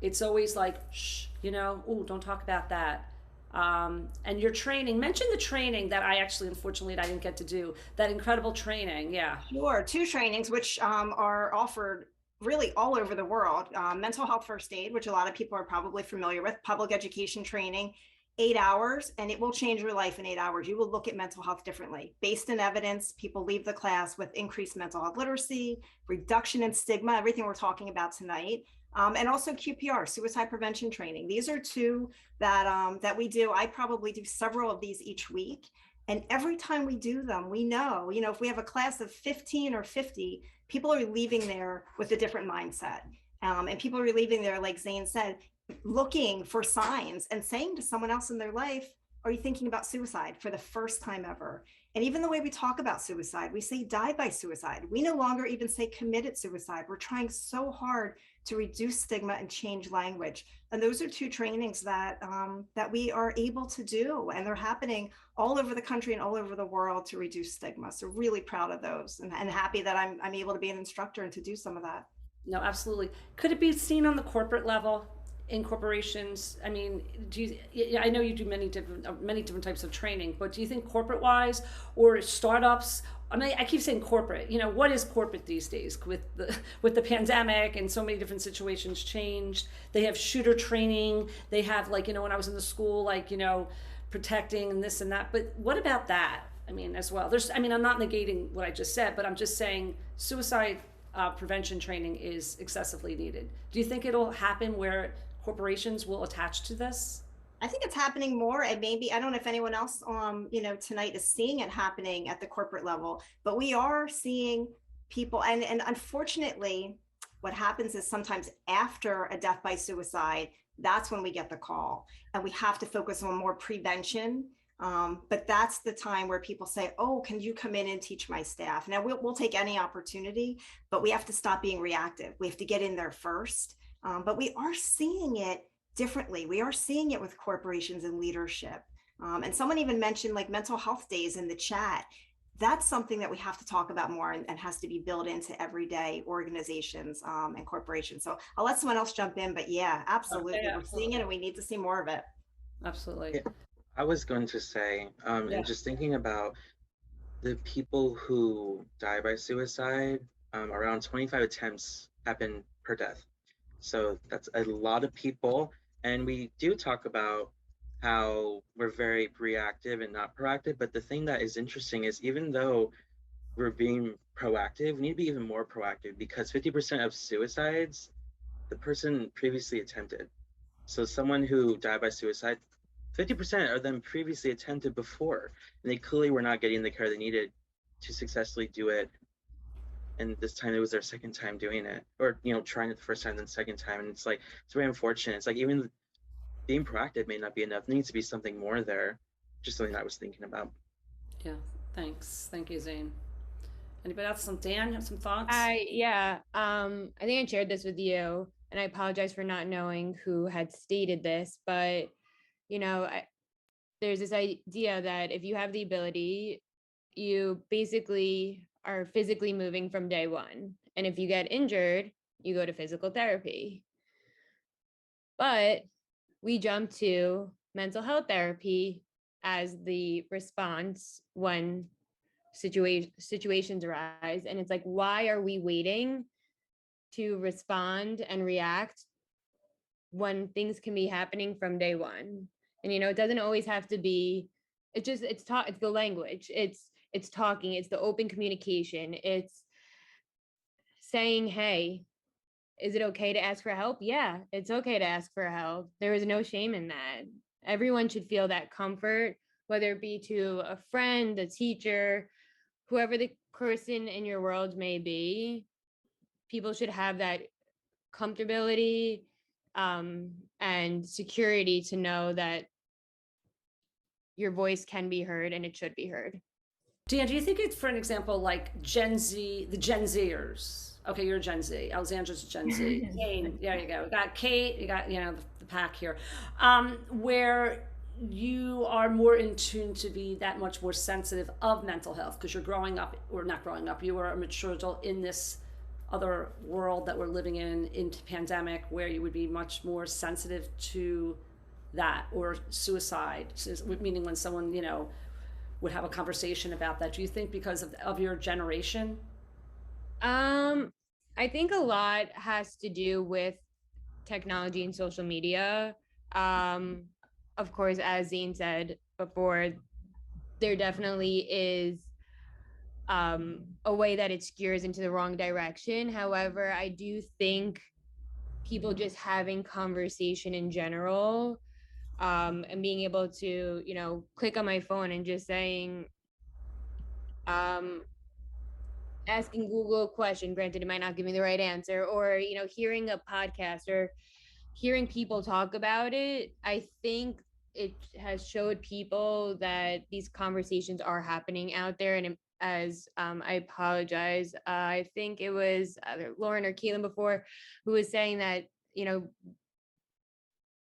It's always like, shh, ooh, don't talk about that. And your training, mention the training that unfortunately, I didn't get to do, that incredible training. Yeah. Sure. 2 trainings, which are offered really all over the world. Mental health first aid, which a lot of people are probably familiar with, public education training, 8 hours, and it will change your life in 8 hours. You will look at mental health differently. Based in evidence, people leave the class with increased mental health literacy, reduction in stigma, everything we're talking about tonight. And also QPR, suicide prevention training. These are 2 that we do. I probably do several of these each week. And every time we do them, we know, if we have a class of 15 or 50, people are leaving there with a different mindset. And people are leaving there, like Zane said, looking for signs and saying to someone else in their life, are you thinking about suicide, for the first time ever? And even the way we talk about suicide, we say die by suicide. We no longer even say committed suicide. We're trying so hard to reduce stigma and change language. And those are 2 trainings that we are able to do. And they're happening all over the country and all over the world to reduce stigma. So really proud of those, and happy that I'm able to be an instructor and to do some of that. No, absolutely. Could it be seen on the corporate level? In corporations, I mean, I know you do many different types of training, but do you think corporate wise or startups? I mean, I keep saying corporate. What is corporate these days with the pandemic and so many different situations changed? They have shooter training. They have, like, when I was in the school, like, protecting and this and that. But what about that? I mean, as well. I'm not negating what I just said, but I'm just saying suicide prevention training is excessively needed. Do you think it'll happen where corporations will attach to this? I think it's happening more, and maybe I don't know if anyone else tonight is seeing it happening at the corporate level, but we are seeing people, and unfortunately what happens is sometimes after a death by suicide, that's when we get the call, and we have to focus on more prevention. But that's the time where people say, oh, can you come in and teach my staff? Now we'll take any opportunity, but we have to stop being reactive. We have to get in there first. But we are seeing it differently. We are seeing it with corporations and leadership. And someone even mentioned like mental health days in the chat. That's something that we have to talk about more, and has to be built into everyday organizations and corporations. So I'll let someone else jump in, but yeah, absolutely. Okay, We're seeing it, and we need to see more of it. Absolutely. Yeah, I was going to say, and just thinking about the people who die by suicide, around 25 attempts happen per death. So that's a lot of people. And we do talk about how we're very reactive and not proactive. But the thing that is interesting is even though we're being proactive, we need to be even more proactive, because 50% of suicides, the person previously attempted. So someone who died by suicide, 50% of them previously attempted before, and they clearly were not getting the care they needed to successfully do it. And this time it was their second time doing it, or trying it the first time, then second time, and it's very unfortunate. It's like even being proactive may not be enough. There needs to be something more there. Just something I was thinking about. Yeah, thanks. Thank you, Zane. Anybody else? Dan, have some thoughts? I think I shared this with you, and I apologize for not knowing who had stated this, but there's this idea that if you have the ability, you basically are physically moving from day one. And if you get injured, you go to physical therapy. But we jump to mental health therapy as the response when situations arise. And it's like, why are we waiting to respond and react when things can be happening from day one? And it doesn't always have to be, it's the language, it's talking, it's the open communication, it's saying, hey, is it okay to ask for help? Yeah, it's okay to ask for help. There is no shame in that. Everyone should feel that comfort, whether it be to a friend, a teacher, whoever the person in your world may be. People should have that comfortability and security to know that your voice can be heard and it should be heard. Dan, do you think it's, for an example, like Gen Z, the Gen Zers? Okay, you're Gen Z. Alexandra's Gen Z. Jane, there you go. We got Kate, you got, the pack here. Where you are more in tune to be that much more sensitive of mental health because you're growing up, or not growing up, you are a mature adult in this other world that we're living in pandemic, where you would be much more sensitive to that, or suicide, meaning when someone, would have a conversation about that. Do you think because of your generation? I think a lot has to do with technology and social media. Of course, as Zane said before, there definitely is a way that it skews into the wrong direction. However, I do think people just having conversation in general, and being able to, click on my phone and just saying, asking Google a question, granted it might not give me the right answer, or, hearing a podcast or hearing people talk about it, I think it has showed people that these conversations are happening out there. And as I apologize, I think it was either Lauren or Caitlin before who was saying that,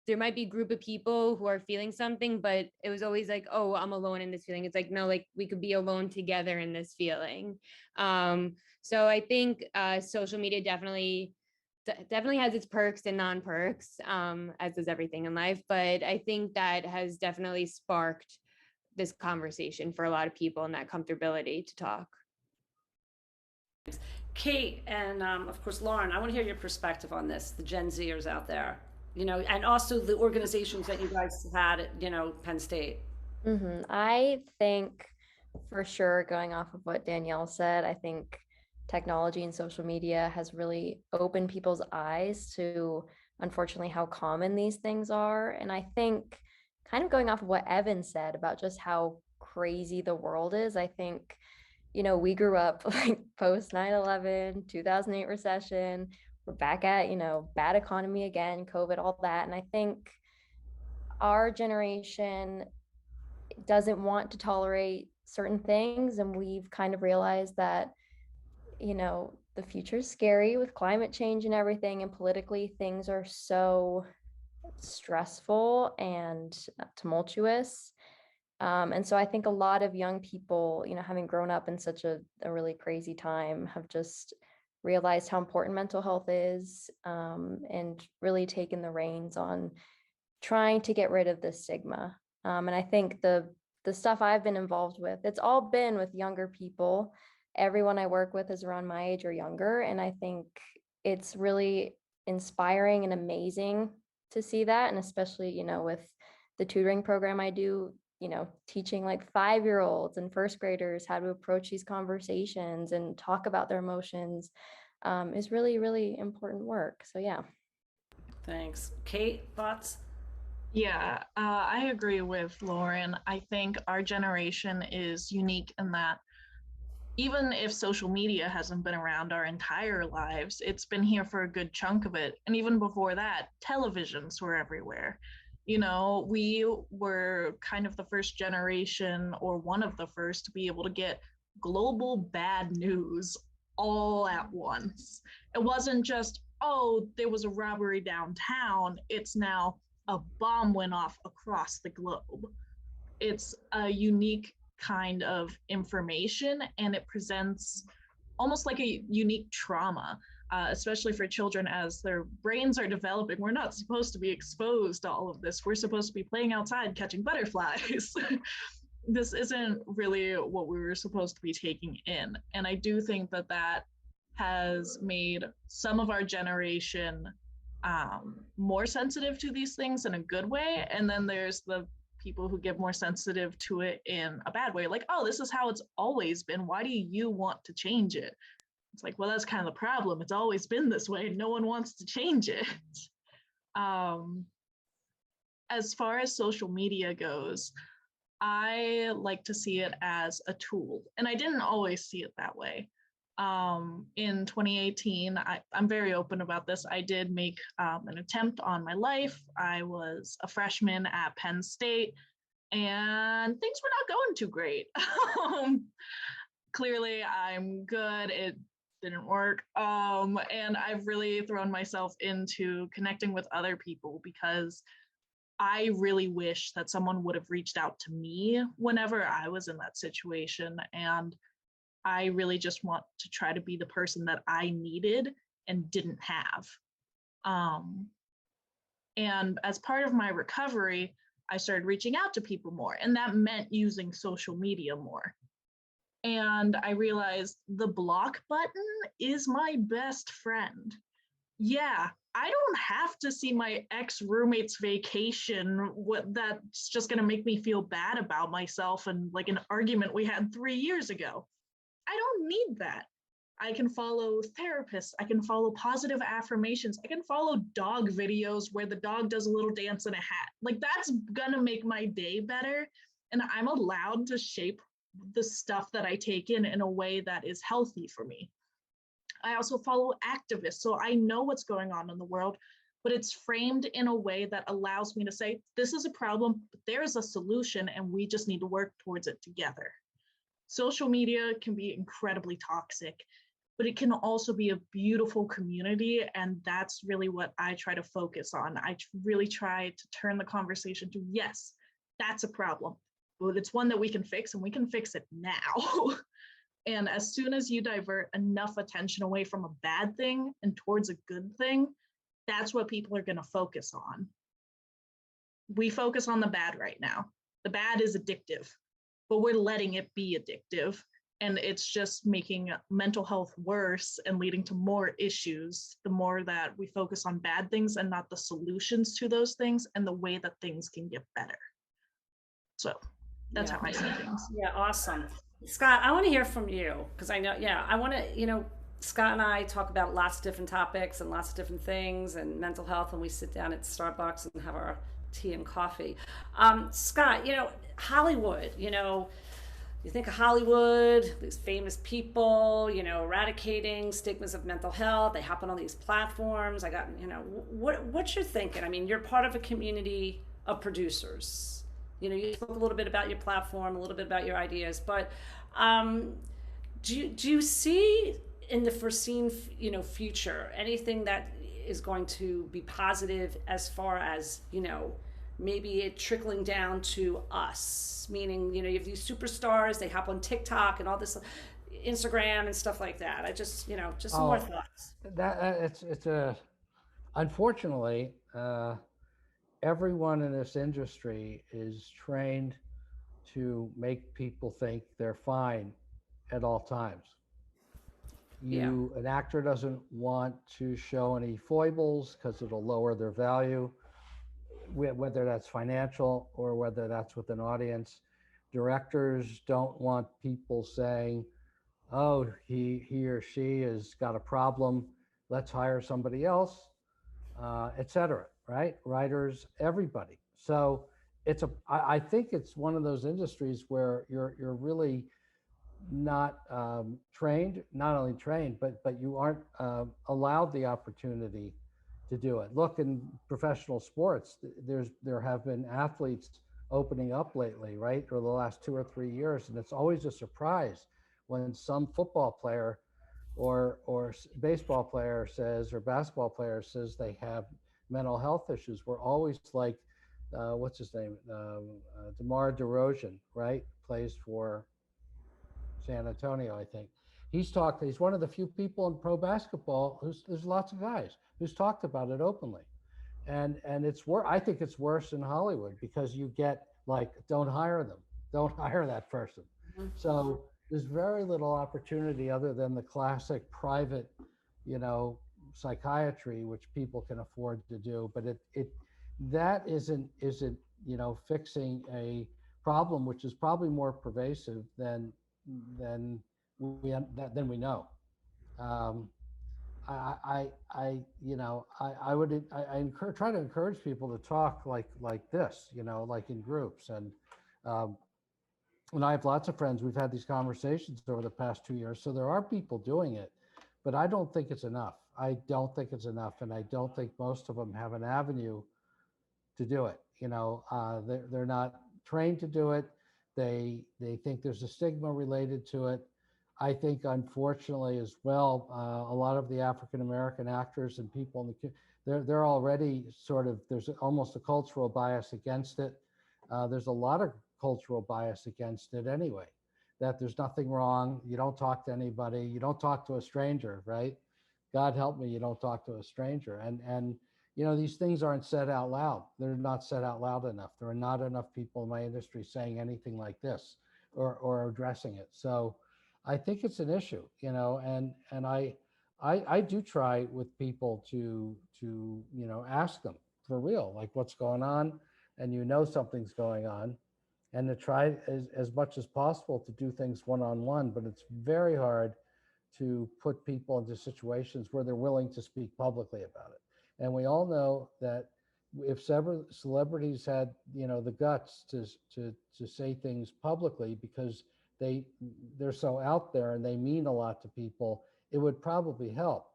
there might be a group of people who are feeling something, but it was always like, oh, I'm alone in this feeling. It's like, no, like we could be alone together in this feeling. So I think social media definitely has its perks and non-perks, as does everything in life. But I think that has definitely sparked this conversation for a lot of people and that comfortability to talk. Kate and of course Lauren, I want to hear your perspective on this, the Gen Zers out there, and also the organizations that you guys had at Penn State. I think, for sure, going off of what Danielle said, I think technology and social media has really opened people's eyes to, unfortunately, how common these things are. And I think, kind of going off of what Evan said about just how crazy the world is, I think, we grew up like post 9/11, 2008 recession. We're back at, bad economy again, COVID, all that. And I think our generation doesn't want to tolerate certain things. And we've kind of realized that, the future is scary with climate change and everything. And politically, things are so stressful and tumultuous. And so I think a lot of young people, having grown up in such a really crazy time, have just realized how important mental health is, and really taken the reins on trying to get rid of the stigma. And I think the stuff I've been involved with, it's all been with younger people. Everyone I work with is around my age or younger. And I think it's really inspiring and amazing to see that. And especially, with the tutoring program I do, teaching like 5-year-olds and first graders how to approach these conversations and talk about their emotions, is really, really important work. So, yeah. Thanks. Kate, thoughts? Yeah, I agree with Lauren. I think our generation is unique in that even if social media hasn't been around our entire lives, it's been here for a good chunk of it. And even before that, televisions were everywhere. We were kind of the first generation, or one of the first, to be able to get global bad news all at once. It wasn't just, oh, there was a robbery downtown. It's now a bomb went off across the globe. It's a unique kind of information, and it presents almost like a unique trauma, especially for children as their brains are developing. We're not supposed to be exposed to all of this. We're supposed to be playing outside catching butterflies. This isn't really what we were supposed to be taking in. And I do think that that has made some of our generation more sensitive to these things in a good way. And then there's the people who get more sensitive to it in a bad way, like, oh, this is how it's always been. Why do you want to change it? It's like, well, that's kind of the problem. It's always been this way. No one wants to change it. As far as social media goes, I like to see it as a tool. And I didn't always see it that way. In 2018, I'm very open about this. I did make an attempt on my life. I was a freshman at Penn State, and things were not going too great. Clearly, I'm good. It didn't work. And I've really thrown myself into connecting with other people because I really wish that someone would have reached out to me whenever I was in that situation. And I really just want to try to be the person that I needed and didn't have. And as part of my recovery, I started reaching out to people more, and that meant using social media more. And I realized the block button is my best friend. Yeah, I don't have to see my ex-roommate's vacation. That's just going to make me feel bad about myself and like an argument we had 3 years ago. I don't need that. I can follow therapists. I can follow positive affirmations. I can follow dog videos where the dog does a little dance in a hat. Like, that's gonna make my day better. And I'm allowed to shape the stuff that I take in a way that is healthy for me. I also follow activists, so I know what's going on in the world, but it's framed in a way that allows me to say, this is a problem, but there is a solution, and we just need to work towards it together. Social media can be incredibly toxic, but it can also be a beautiful community. And that's really what I try to focus on. I really try to turn the conversation to, yes, that's a problem, but it's one that we can fix, and we can fix it now. And as soon as you divert enough attention away from a bad thing and towards a good thing, that's what people are going to focus on. We focus on the bad right now. The bad is addictive, but we're letting it be addictive, and it's just making mental health worse and leading to more issues the more that we focus on bad things and not the solutions to those things and the way that things can get better. So that's how I see things. Yeah, awesome. Scott, I want to hear from you because I know, I want to, Scott and I talk about lots of different topics and lots of different things and mental health when we sit down at Starbucks and have our tea and coffee. Scott, Hollywood, you think of Hollywood, these famous people, eradicating stigmas of mental health. They happen on these platforms. What you're thinking? I mean, you're part of a community of producers. You spoke a little bit about your platform, a little bit about your ideas, but do you see in the foreseen, future anything that is going to be positive as far as, maybe it trickling down to us, meaning, you have these superstars, they hop on TikTok and all this Instagram and stuff like that. I just, just some more thoughts. Unfortunately, everyone in this industry is trained to make people think they're fine at all times. An actor doesn't want to show any foibles because it'll lower their value, whether that's financial or whether that's with an audience. Directors don't want people saying, oh, he or she has got a problem, let's hire somebody else, etc. Right? Writers, everybody. So I think it's one of those industries where you're really not not only trained, but you aren't allowed the opportunity to do it. Look, in professional sports, there have been athletes opening up lately, right, or the last 2 or 3 years, and it's always a surprise when some football player or baseball player says, or basketball player says they have mental health issues. We're always like, what's his name, DeMar DeRozan, right, plays for San Antonio, I think. He's one of the few people in pro basketball there's lots of guys who's talked about it openly. And I think it's worse in Hollywood because you get like, don't hire them. Don't hire that person. Mm-hmm. So there's very little opportunity other than the classic private, psychiatry, which people can afford to do. But that isn't fixing a problem, which is probably more pervasive than we know. Try to encourage people to talk like this, like in groups. And I have lots of friends. We've had these conversations over the past 2 years. So there are people doing it, but I don't think it's enough. I don't think it's enough. And I don't think most of them have an avenue to do it. They're not trained to do it. They think there's a stigma related to it. I think, unfortunately, as well, a lot of the African American actors and people they're already there's almost a cultural bias against it. There's a lot of cultural bias against it anyway. That there's nothing wrong. You don't talk to anybody. You don't talk to a stranger, right? God help me, you don't talk to a stranger. And these things aren't said out loud. They're not said out loud enough. There are not enough people in my industry saying anything like this or addressing it. So I think it's an issue, and I do try with people to ask them for real, like what's going on, and something's going on, and to try as much as possible to do things one-on-one, but it's very hard to put people into situations where they're willing to speak publicly about it. And we all know that if several celebrities had, the guts to say things publicly because they're so out there and they mean a lot to people, it would probably help.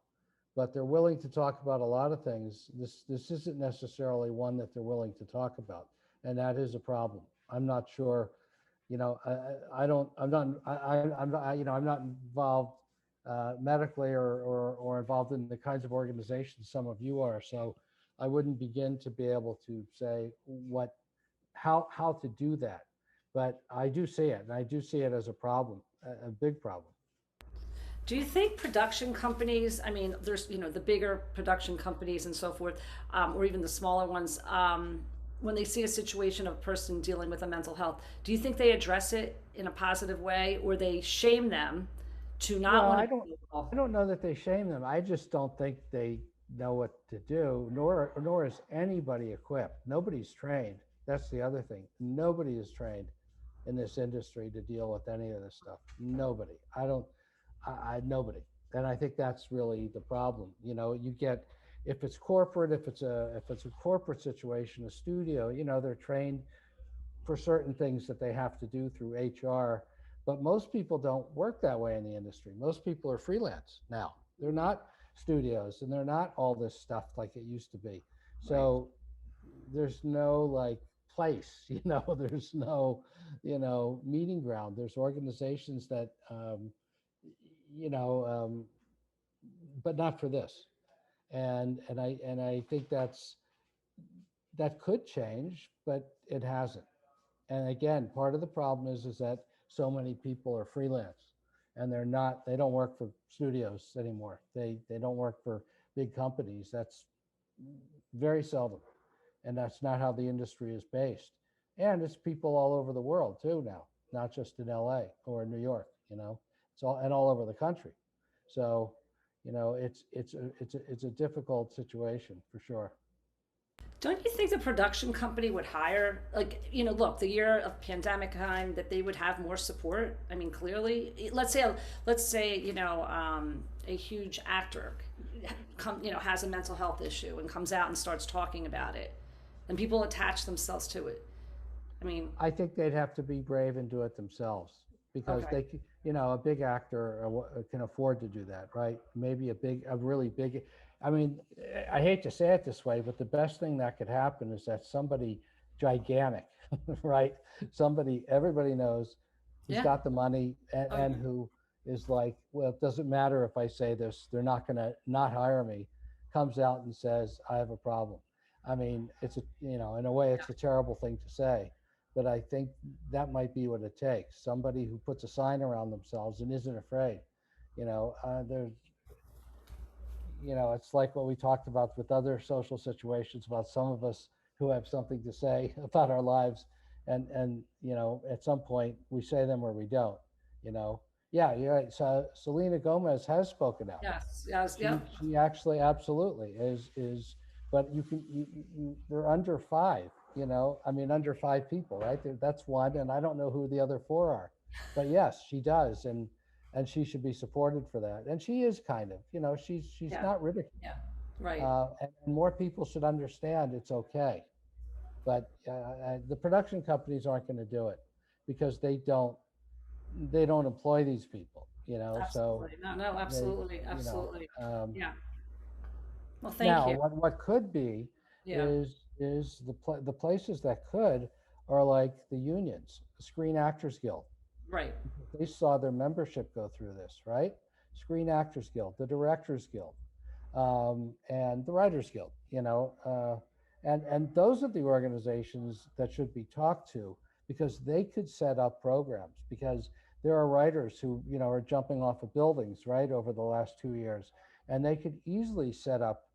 But they're willing to talk about a lot of things. This isn't necessarily one that they're willing to talk about, and that is a problem. I'm not sure, I'm not involved medically or involved in the kinds of organizations some of you are. So I wouldn't begin to be able to say how to do that. But I do see it, and I do see it as a problem, a big problem. Do you think production companies, I mean, there's, the bigger production companies and so forth, or even the smaller ones, when they see a situation of a person dealing with a mental health, do you think they address it in a positive way, or they shame them to not want to? I don't know that they shame them. I just don't think they know what to do, nor is anybody equipped. Nobody's trained. That's the other thing. Nobody is trained in this industry to deal with any of this stuff. Nobody. Nobody. And I think that's really the problem. You know, you get, if it's corporate, if it's a corporate situation, a studio, you know, they're trained for certain things that they have to do through HR. But most people don't work that way in the industry. Most people are freelance now. They're not studios and they're not all this stuff like it used to be. So there's no like place, you know, there's no, you know, meeting ground. There's organizations that, you know, but not for this. And I think that could change, but it hasn't. And again, part of the problem is that so many people are freelance and they don't work for studios anymore. They don't work for big companies. That's very seldom. And that's not how the industry is based. And it's people all over the world too now, not just in LA or New York, you know, it's all over the country. So, you know, it's a difficult situation for sure. Don't you think the production company would hire, like, you know, look, the year of pandemic time, that they would have more support? I mean, clearly, let's say, you know, a huge actor you know, has a mental health issue and comes out and starts talking about it, and people attach themselves to it. I mean, I think they'd have to be brave and do it themselves because okay, you know, a big actor can afford to do that, right? Maybe a really big, I mean, I hate to say it this way, but the best thing that could happen is that somebody gigantic, right? Somebody everybody knows who's yeah, got the money oh, and yeah. who is like, well, it doesn't matter if I say this, they're not going to not hire me, comes out and says, I have a problem. I mean, it's a, you know, in a way, it's a terrible thing to say, but I think that might be what it takes. Somebody who puts a sign around themselves and isn't afraid. You know, there's, you know, it's like what we talked about with other social situations about some of us who have something to say about our lives, and you know, at some point we say them or we don't. You know, yeah, you're right. So Selena Gomez has spoken out. Yes, yes, yep, She actually absolutely is, but they're under five, you know, I mean, under five people, right? That's one, and I don't know who the other four are, but yes, she does, and she should be supported for that, and she is kind of, you know, she's yeah, not ridiculed, yeah, right. and more people should understand it's okay, but the production companies aren't going to do it because they don't employ these people, you know, so Absolutely. No, no, they, absolutely, you know, absolutely. Yeah. Well, thank now, you. what could be Yeah, is the places that could are like the unions, the Screen Actors Guild. right. They saw their membership go through this, right? Screen Actors Guild, the Directors Guild, and the Writers Guild. You know, and those are the organizations that should be talked to because they could set up programs because there are writers who, you know, are jumping off of buildings, right, over the last 2 years, and they could easily set up,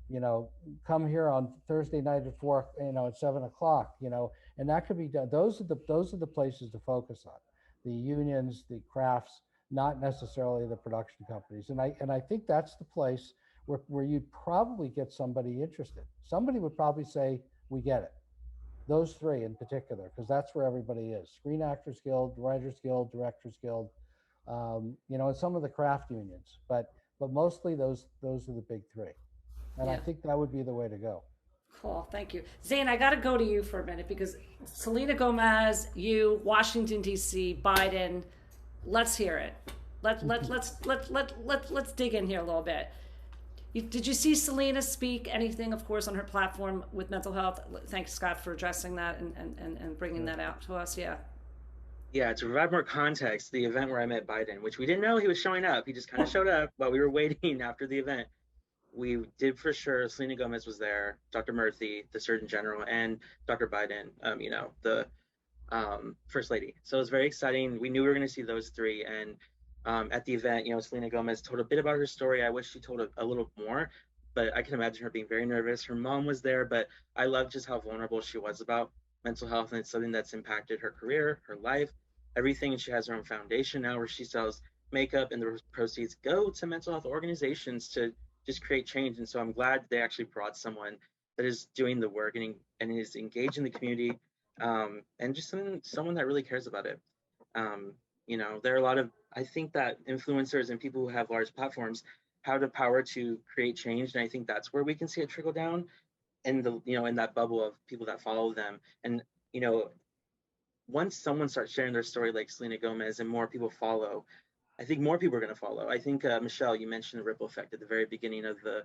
you know, come here on Thursday night at 4, you know, at 7 o'clock, you know, and that could be done. Those are the places to focus on, the unions, the crafts, not necessarily the production companies. And I think that's the place where you'd probably get somebody interested. Somebody would probably say, we get it. Those three in particular, because that's where everybody is. Screen Actors Guild, Writers Guild, Directors Guild, you know, and some of the craft unions, but mostly those are the big three. And I Yeah. think that would be the way to go. Cool. Thank you. Zane, I got to go to you for a minute because Selena Gomez, you, Washington, D.C., Biden, let's hear it. Let's dig in here a little bit. Did you see Selena speak anything, of course, on her platform with mental health? Thanks, Scott, for addressing that and bringing that out to us. Yeah. Yeah, to provide more context, the event where I met Biden, which we didn't know he was showing up, he just kind of showed up while we were waiting after the event. We did for sure. Selena Gomez was there, Dr. Murthy, the Surgeon General, and Dr. Biden, you know, the First Lady. So it was very exciting. We knew we were going to see those three. And at the event, you know, Selena Gomez told a bit about her story. I wish she told a little more, but I can imagine her being very nervous. Her mom was there, but I love just how vulnerable she was about mental health. And it's something that's impacted her career, her life, everything. And she has her own foundation now where she sells makeup, and the proceeds go to mental health organizations to just create change. And so I'm glad they actually brought someone that is doing the work and is engaged in the community, and just someone that really cares about it. You know, there are a lot of, I think that influencers and people who have large platforms have the power to create change. And I think that's where we can see it trickle down in the, you know, in that bubble of people that follow them. And, you know, once someone starts sharing their story like Selena Gomez and more people follow, I think more people are going to follow. I think, Michelle, you mentioned the ripple effect at the very beginning of the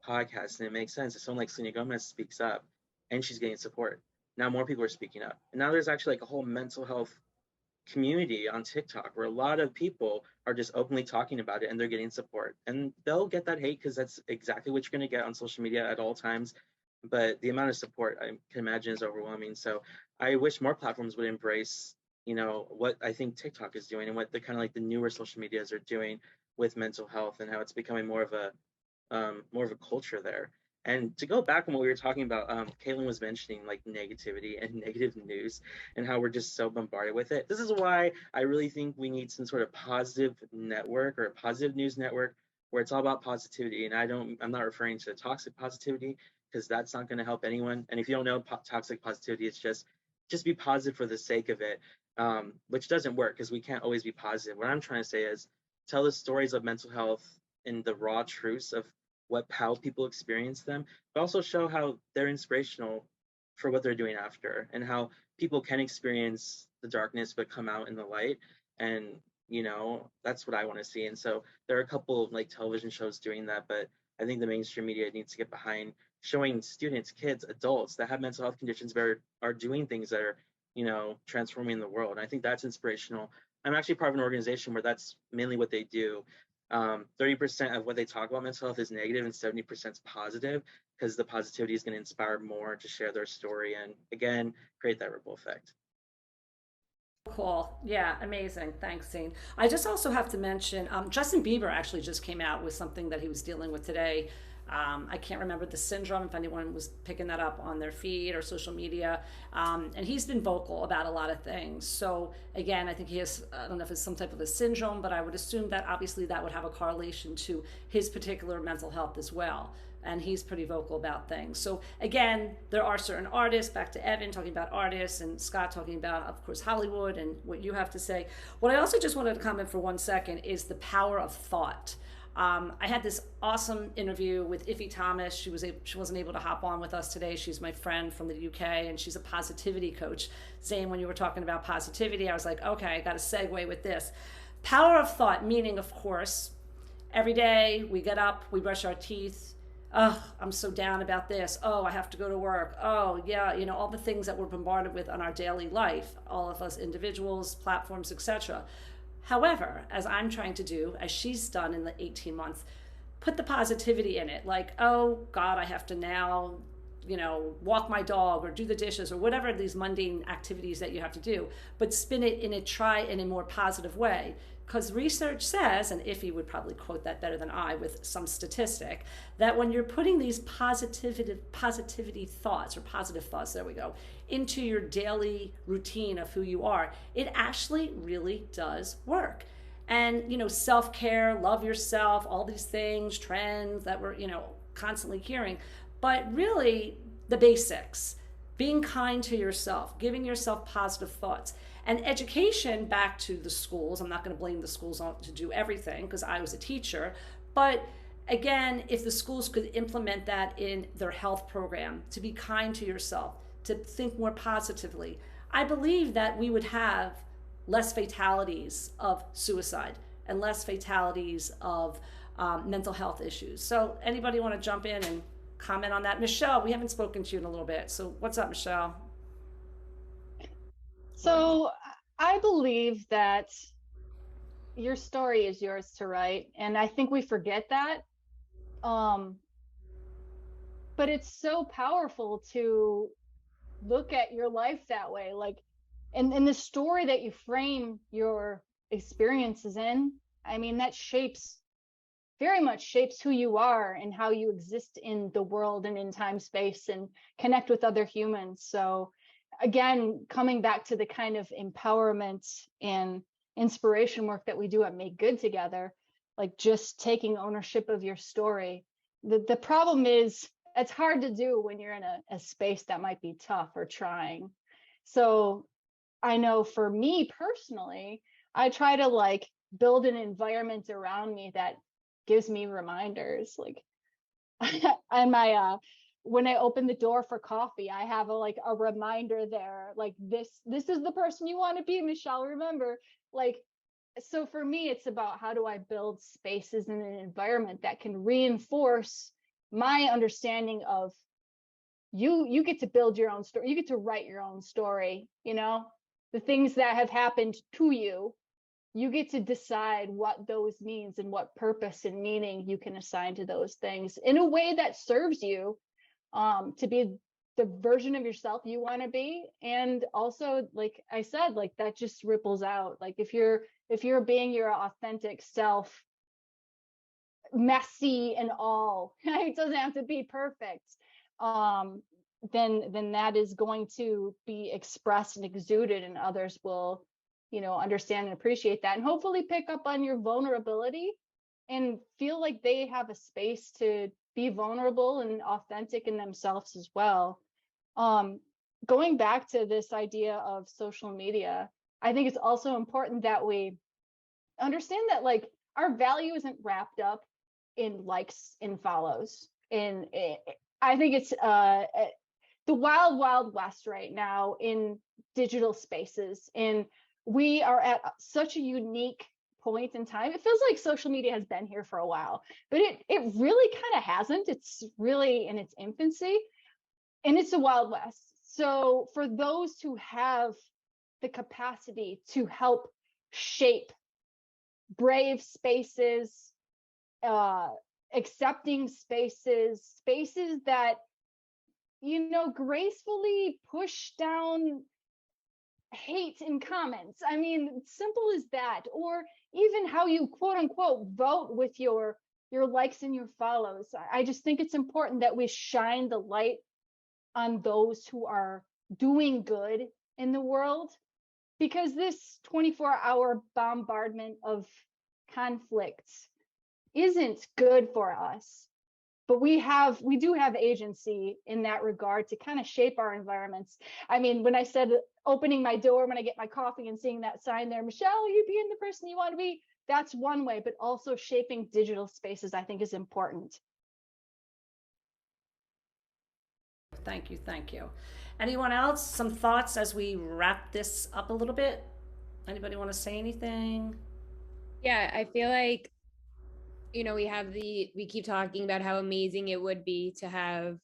podcast, and it makes sense. If someone like Selena Gomez speaks up and she's getting support, now more people are speaking up. And now there's actually like a whole mental health community on TikTok where a lot of people are just openly talking about it and they're getting support. And they'll get that hate because that's exactly what you're going to get on social media at all times. But the amount of support I can imagine is overwhelming. So I wish more platforms would embrace, you know, what I think TikTok is doing and what the kind of like the newer social medias are doing with mental health and how it's becoming more of a culture there. And to go back on what we were talking about, Caitlin was mentioning like negativity and negative news and how we're just so bombarded with it. This is why I really think we need some sort of positive network or a positive news network where it's all about positivity. And I'm not referring to toxic positivity because that's not going to help anyone. And if you don't know toxic positivity, it's just be positive for the sake of it, which doesn't work because we can't always be positive. What I'm trying to say is tell the stories of mental health and the raw truths of how people experience them, but also show how they're inspirational for what they're doing after and how people can experience the darkness but come out in the light. And you know, that's what I want to see. And so there are a couple of like television shows doing that, but I think the mainstream media needs to get behind showing students, kids, adults that have mental health conditions that are doing things that are, you know, transforming the world. And I think that's inspirational. I'm actually part of an organization where that's mainly what they do. 30% of what they talk about mental health is negative and 70% is positive because the positivity is going to inspire more to share their story and again create that ripple effect. Cool. Yeah, amazing. Thanks, Zane. I just also have to mention Justin Bieber actually just came out with something that he was dealing with today. I can't remember the syndrome, if anyone was picking that up on their feed or social media. And he's been vocal about a lot of things. So again, I think he has, I don't know if it's some type of a syndrome, but I would assume that obviously that would have a correlation to his particular mental health as well. And he's pretty vocal about things. So again, there are certain artists, back to Evan talking about artists and Scott talking about, of course, Hollywood and what you have to say. What I also just wanted to comment for 1 second is the power of thought. I had this awesome interview with Iffy Thomas. She wasn't able to hop on with us today. She's my friend from the UK, and she's a positivity coach. Zane, when you were talking about positivity, I was like, okay, I got to segue with this. Power of thought, meaning, of course, every day we get up, we brush our teeth. Oh, I'm so down about this. Oh, I have to go to work. Oh, yeah, you know, all the things that we're bombarded with on our daily life, all of us individuals, platforms, etc. However, as I'm trying to do, as she's done in the 18 months, put the positivity in it. Like, oh God, I have to now, you know, walk my dog or do the dishes or whatever these mundane activities that you have to do, but spin it in a more positive way. Because research says, and Iffy would probably quote that better than I with some statistic, that when you're putting these positivity thoughts or positive thoughts, there we go, into your daily routine of who you are, it actually really does work. And, you know, self-care, love yourself, all these things, trends that we're, you know, constantly hearing, but really the basics, being kind to yourself, giving yourself positive thoughts. And education, back to the schools, I'm not going to blame the schools to do everything because I was a teacher, but again, if the schools could implement that in their health program, to be kind to yourself, to think more positively, I believe that we would have less fatalities of suicide and less fatalities of mental health issues. So anybody want to jump in and comment on that? Michelle, we haven't spoken to you in a little bit. So what's up, Michelle? So I believe that your story is yours to write. And I think we forget that. But it's so powerful to look at your life that way. Like, and the story that you frame your experiences in, I mean, that very much shapes who you are and how you exist in the world and in time, space, and connect with other humans. So again, coming back to the kind of empowerment and inspiration work that we do at Make Good together, like just taking ownership of your story. The problem is it's hard to do when you're in a space that might be tough or trying. So I know for me personally, I try to like build an environment around me that gives me reminders. Like on my when I open the door for coffee, I have a reminder there, like this is the person you want to be, Michelle, remember. Like, so for me, it's about how do I build spaces in an environment that can reinforce my understanding of you get to build your own story, you get to write your own story, you know, the things that have happened to you, you get to decide what those means and what purpose and meaning you can assign to those things in a way that serves you to be the version of yourself you want to be. And also, like I said, like that just ripples out. Like if you're being your authentic self, messy and all, it doesn't have to be perfect, then that is going to be expressed and exuded, and others will, you know, understand and appreciate that, and hopefully pick up on your vulnerability and feel like they have a space to be vulnerable and authentic in themselves as well. Going back to this idea of social media, I think it's also important that we understand that like our value isn't wrapped up in likes and follows. And I think it's the wild west right now in digital spaces, and we are at such a unique point in time. It feels like social media has been here for a while, but it really kind of hasn't. It's really in its infancy, and it's a wild west. So for those who have the capacity to help shape brave spaces, accepting spaces that, you know, gracefully push down hate in comments. I mean, simple as that. Or even how you quote unquote vote with your likes and your follows. I just think it's important that we shine the light on those who are doing good in the world, because this 24-hour bombardment of conflicts isn't good for us. But we do have agency in that regard to kind of shape our environments. I mean, when I said opening my door when I get my coffee and seeing that sign there, Michelle, you being the person you want to be, that's one way, but also shaping digital spaces, I think, is important. Thank you. Anyone else? Some thoughts as we wrap this up a little bit? Anybody want to say anything? Yeah, I feel like, you know, we keep talking about how amazing it would be to have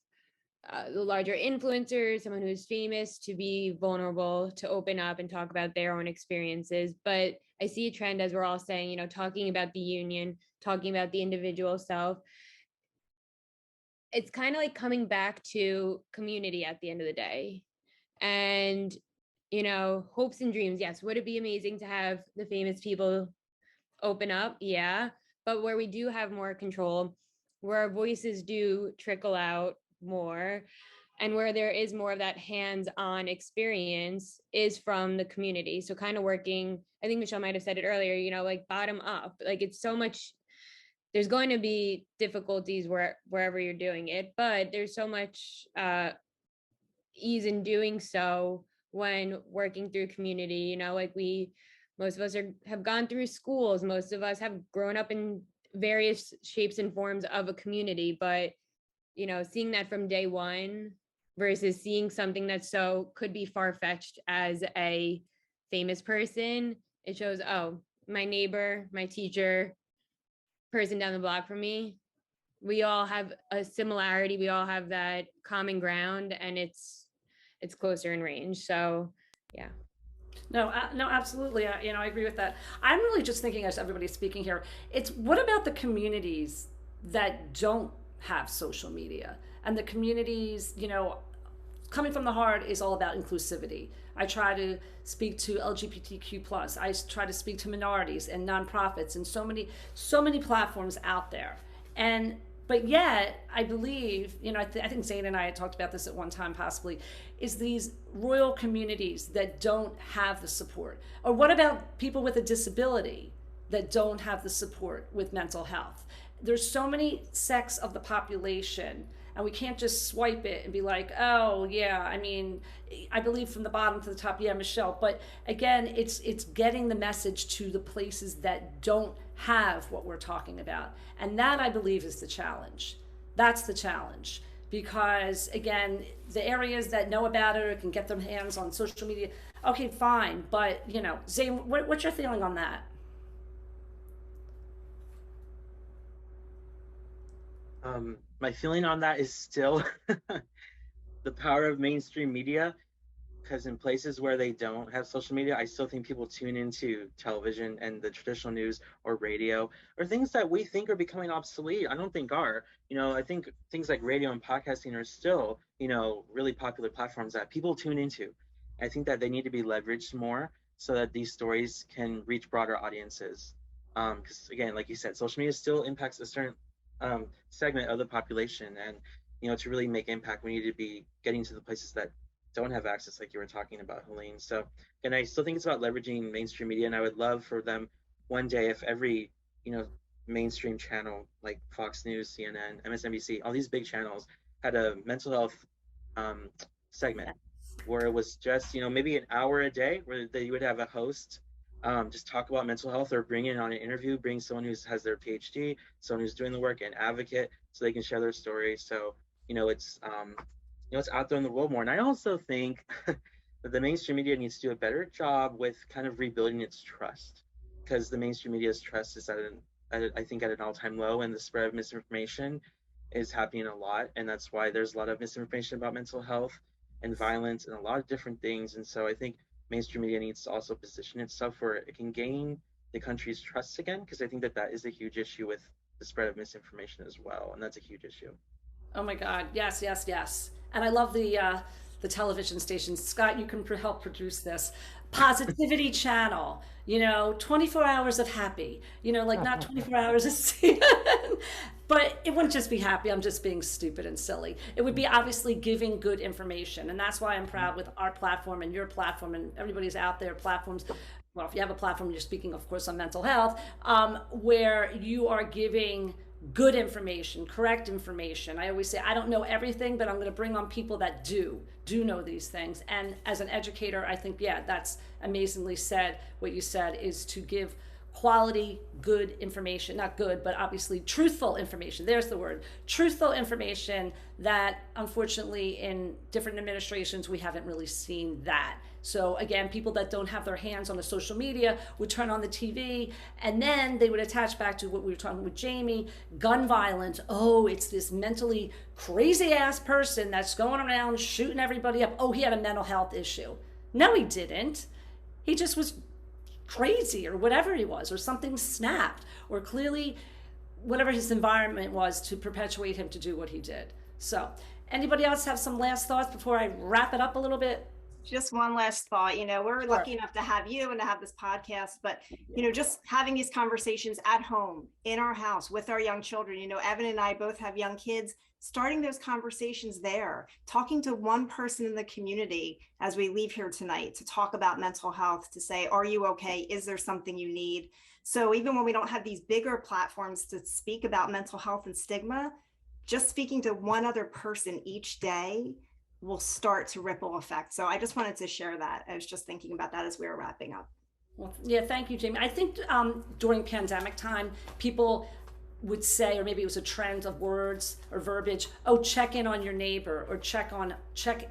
the larger influencers, someone who's famous, to be vulnerable, to open up and talk about their own experiences. But I see a trend, as we're all saying, you know, talking about the union, talking about the individual self. It's kind of like coming back to community at the end of the day. And, you know, hopes and dreams. Yes. Would it be amazing to have the famous people open up? Yeah. But where we do have more control, where our voices do trickle out more, and where there is more of that hands-on experience is from the community. So kind of working, I think Michelle might have said it earlier, you know, like bottom up. Like it's so much, there's going to be difficulties wherever you're doing it, but there's so much ease in doing so when working through community. You know, like most of us have gone through schools, most of us have grown up in various shapes and forms of a community, but, you know, seeing that from day one versus seeing something that could be far-fetched as a famous person, it shows, oh, my neighbor, my teacher, person down the block from me, we all have a similarity, we all have that common ground, and it's closer in range. So yeah. No, absolutely. I agree with that. I'm really just thinking, as everybody's speaking here, it's what about the communities that don't have social media, and the communities, you know, coming from the heart is all about inclusivity. I try to speak to LGBTQ+. I try to speak to minorities and nonprofits and so many platforms out there. But yet, I believe, you know, I think Zane and I had talked about this at one time possibly, is these rural communities that don't have the support. Or what about people with a disability that don't have the support with mental health? There's so many sects of the population, And we can't just swipe it and be like, oh yeah, I mean, I believe from the bottom to the top, yeah, Michelle. But again, it's getting the message to the places that don't have what we're talking about. And that, I believe, is the challenge. That's the challenge. Because again, the areas that know about it or can get their hands on social media, okay, fine. But you know, Zane, what's your feeling on that? My feeling on that is still the power of mainstream media, because in places where they don't have social media, I still think people tune into television and the traditional news or radio or things that we think are becoming obsolete. I don't think are. I think things like radio and podcasting are still, really popular platforms that people tune into. I think that they need to be leveraged more so that these stories can reach broader audiences. Because again, like you said, social media still impacts a certain segment of the population, and to really make impact, we need to be getting to the places that don't have access, like you were talking about, Helene. So, and I still think it's about leveraging mainstream media, and I would love for them one day if every, mainstream channel like Fox News, CNN, MSNBC, all these big channels had a mental health segment where it was just, maybe an hour a day where they would have a host just talk about mental health, or bring in on an interview, bring someone who has their PhD, someone who's doing the work, an advocate, so they can share their story. So, it's out there in the world more. And I also think that the mainstream media needs to do a better job with kind of rebuilding its trust, because the mainstream media's trust is I think at an all-time low, and the spread of misinformation is happening a lot. And that's why there's a lot of misinformation about mental health and violence and a lot of different things. And so I think mainstream media needs to also position itself where it can gain the country's trust again, because I think that is a huge issue with the spread of misinformation as well. And that's a huge issue. Oh my God, yes, yes, yes. And I love the television stations. Scott, you can help produce this. Positivity channel, 24 hours of happy, like not 24 hours of CNN. But it wouldn't just be happy. I'm just being stupid and silly. It would be obviously giving good information. And that's why I'm proud with our platform and your platform and everybody's out there platforms. Well, if you have a platform, you're speaking, of course, on mental health, where you are giving good information, correct information. I always say, I don't know everything, but I'm going to bring on people that do know these things. And as an educator, I think, yeah, that's amazingly said. What you said is to give quality, good information, not good, but obviously truthful information. There's the word, truthful information that unfortunately in different administrations, we haven't really seen that. So again, people that don't have their hands on the social media would turn on the TV, and then they would attach back to what we were talking with Jamie, gun violence. Oh, it's this mentally crazy ass person that's going around shooting everybody up. Oh, he had a mental health issue. No, he didn't. He just was crazy or whatever he was, or something snapped, or clearly whatever his environment was to perpetuate him to do what he did. So anybody else have some last thoughts before I wrap it up a little bit? Just one last thought. We're lucky enough to have you and to have this podcast, but just having these conversations at home, in our house, with our young children. Evan and I both have young kids. Starting those conversations there, talking to one person in the community as we leave here tonight to talk about mental health, to say, are you okay? Is there something you need? So even when we don't have these bigger platforms to speak about mental health and stigma, just speaking to one other person each day will start to ripple effect. So I just wanted to share that. I was just thinking about that as we were wrapping up. Well, yeah, thank you, Jamie. I think during pandemic time, people would say, or maybe it was a trend of words or verbiage, oh, check in on your neighbor, or check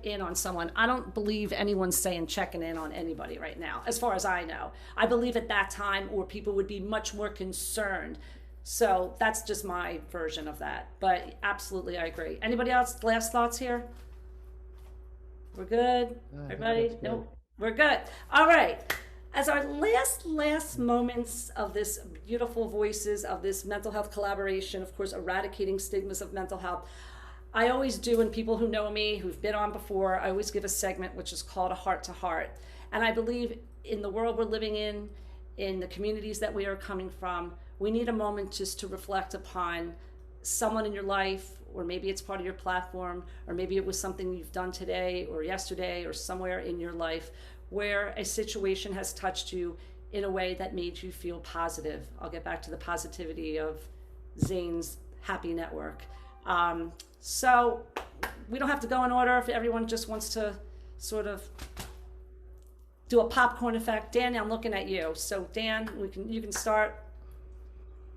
in on someone. I don't believe anyone's saying checking in on anybody right now, as far as I know. I believe at that time, or people would be much more concerned. So that's just my version of that. But absolutely, I agree. Anybody else? Last thoughts here? We're good? Everybody? No, we're good. All right. As our last moments of this beautiful voices of this mental health collaboration, of course, eradicating stigmas of mental health, I always do, and people who know me, who've been on before, I always give a segment which is called a heart to heart. And I believe in the world we're living in the communities that we are coming from, we need a moment just to reflect upon someone in your life, or maybe it's part of your platform, or maybe it was something you've done today or yesterday or somewhere in your life where a situation has touched you in a way that made you feel positive. I'll get back to the positivity of Zane's happy network. So we don't have to go in order if everyone just wants to sort of do a popcorn effect. Dan, I'm looking at you. So Dan, you can start.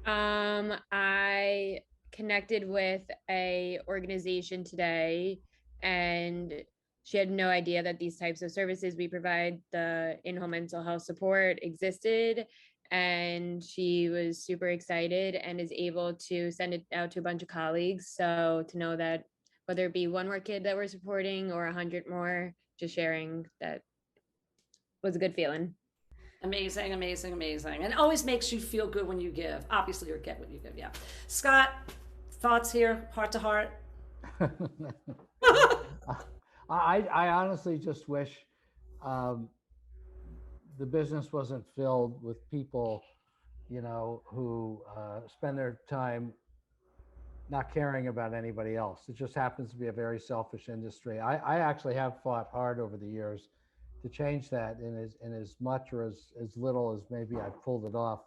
I connected with a organization today, and she had no idea that these types of services we provide, the in-home mental health support, existed. And she was super excited and is able to send it out to a bunch of colleagues. So to know that whether it be one more kid that we're supporting or 100 more, just sharing, that was a good feeling. Amazing, amazing, amazing. And it always makes you feel good when you give. Obviously, you get what you give, yeah. Scott, thoughts here, heart to heart? I honestly just wish the business wasn't filled with people, who spend their time not caring about anybody else. It just happens to be a very selfish industry. I actually have fought hard over the years to change that in as much or as little as maybe I've pulled it off,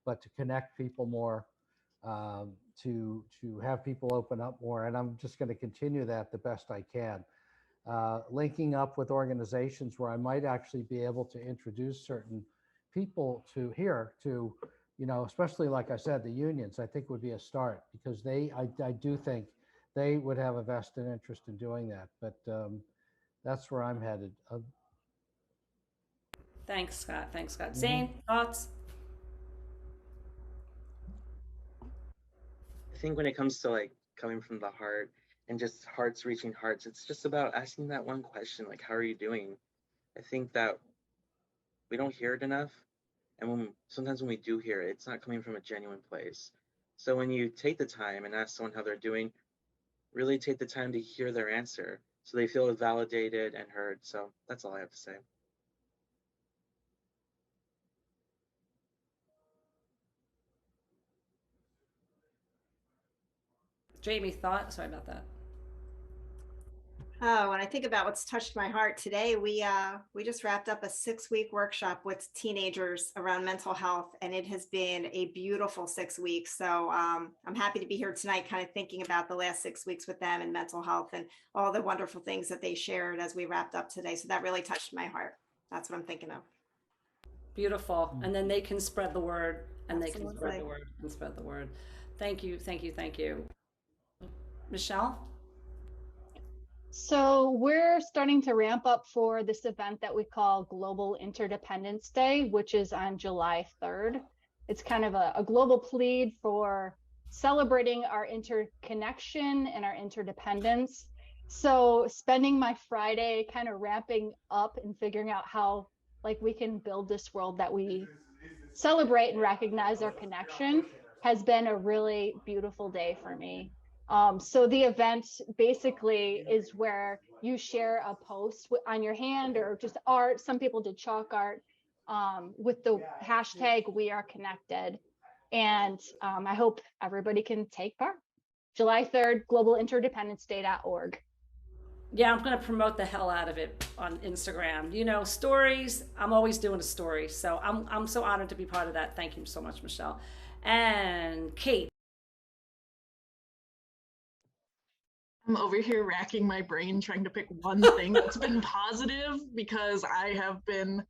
but to connect people more, to have people open up more. And I'm just going to continue that the best I can. Linking up with organizations where I might actually be able to introduce certain people to here to, especially like I said, the unions, I think would be a start, because I do think they would have a vested interest in doing that. But that's where I'm headed. Thanks, Scott. Thanks, Scott. Zane, thoughts? I think when it comes to like coming from the heart and just hearts reaching hearts, it's just about asking that one question, like, how are you doing? I think that we don't hear it enough. And sometimes when we do hear it, it's not coming from a genuine place. So when you take the time and ask someone how they're doing, really take the time to hear their answer so they feel validated and heard. So that's all I have to say. Jamie, thought? Sorry about that. Oh, when I think about what's touched my heart today, we just wrapped up a 6-week workshop with teenagers around mental health, and it has been a beautiful 6 weeks. So I'm happy to be here tonight, kind of thinking about the last 6 weeks with them and mental health and all the wonderful things that they shared as we wrapped up today. So that really touched my heart. That's what I'm thinking of. Beautiful. And then they can spread the word, and they can Absolutely. spread the word and spread the word. Thank you, thank you, thank you. Michelle? So we're starting to ramp up for this event that we call Global Interdependence Day, which is on July 3rd. It's kind of a global plead for celebrating our interconnection and our interdependence. So spending my Friday kind of ramping up and figuring out how we can build this world that we celebrate and recognize our connection has been a really beautiful day for me. So the event basically is where you share a post on your hand or just art. Some people did chalk art with the hashtag We Are Connected. And I hope everybody can take part. July 3rd, globalinterdependenceday.org. Yeah, I'm going to promote the hell out of it on Instagram. Stories, I'm always doing a story. So I'm so honored to be part of that. Thank you so much, Michelle. And Kate. I'm over here racking my brain trying to pick one thing that's been positive, because I have been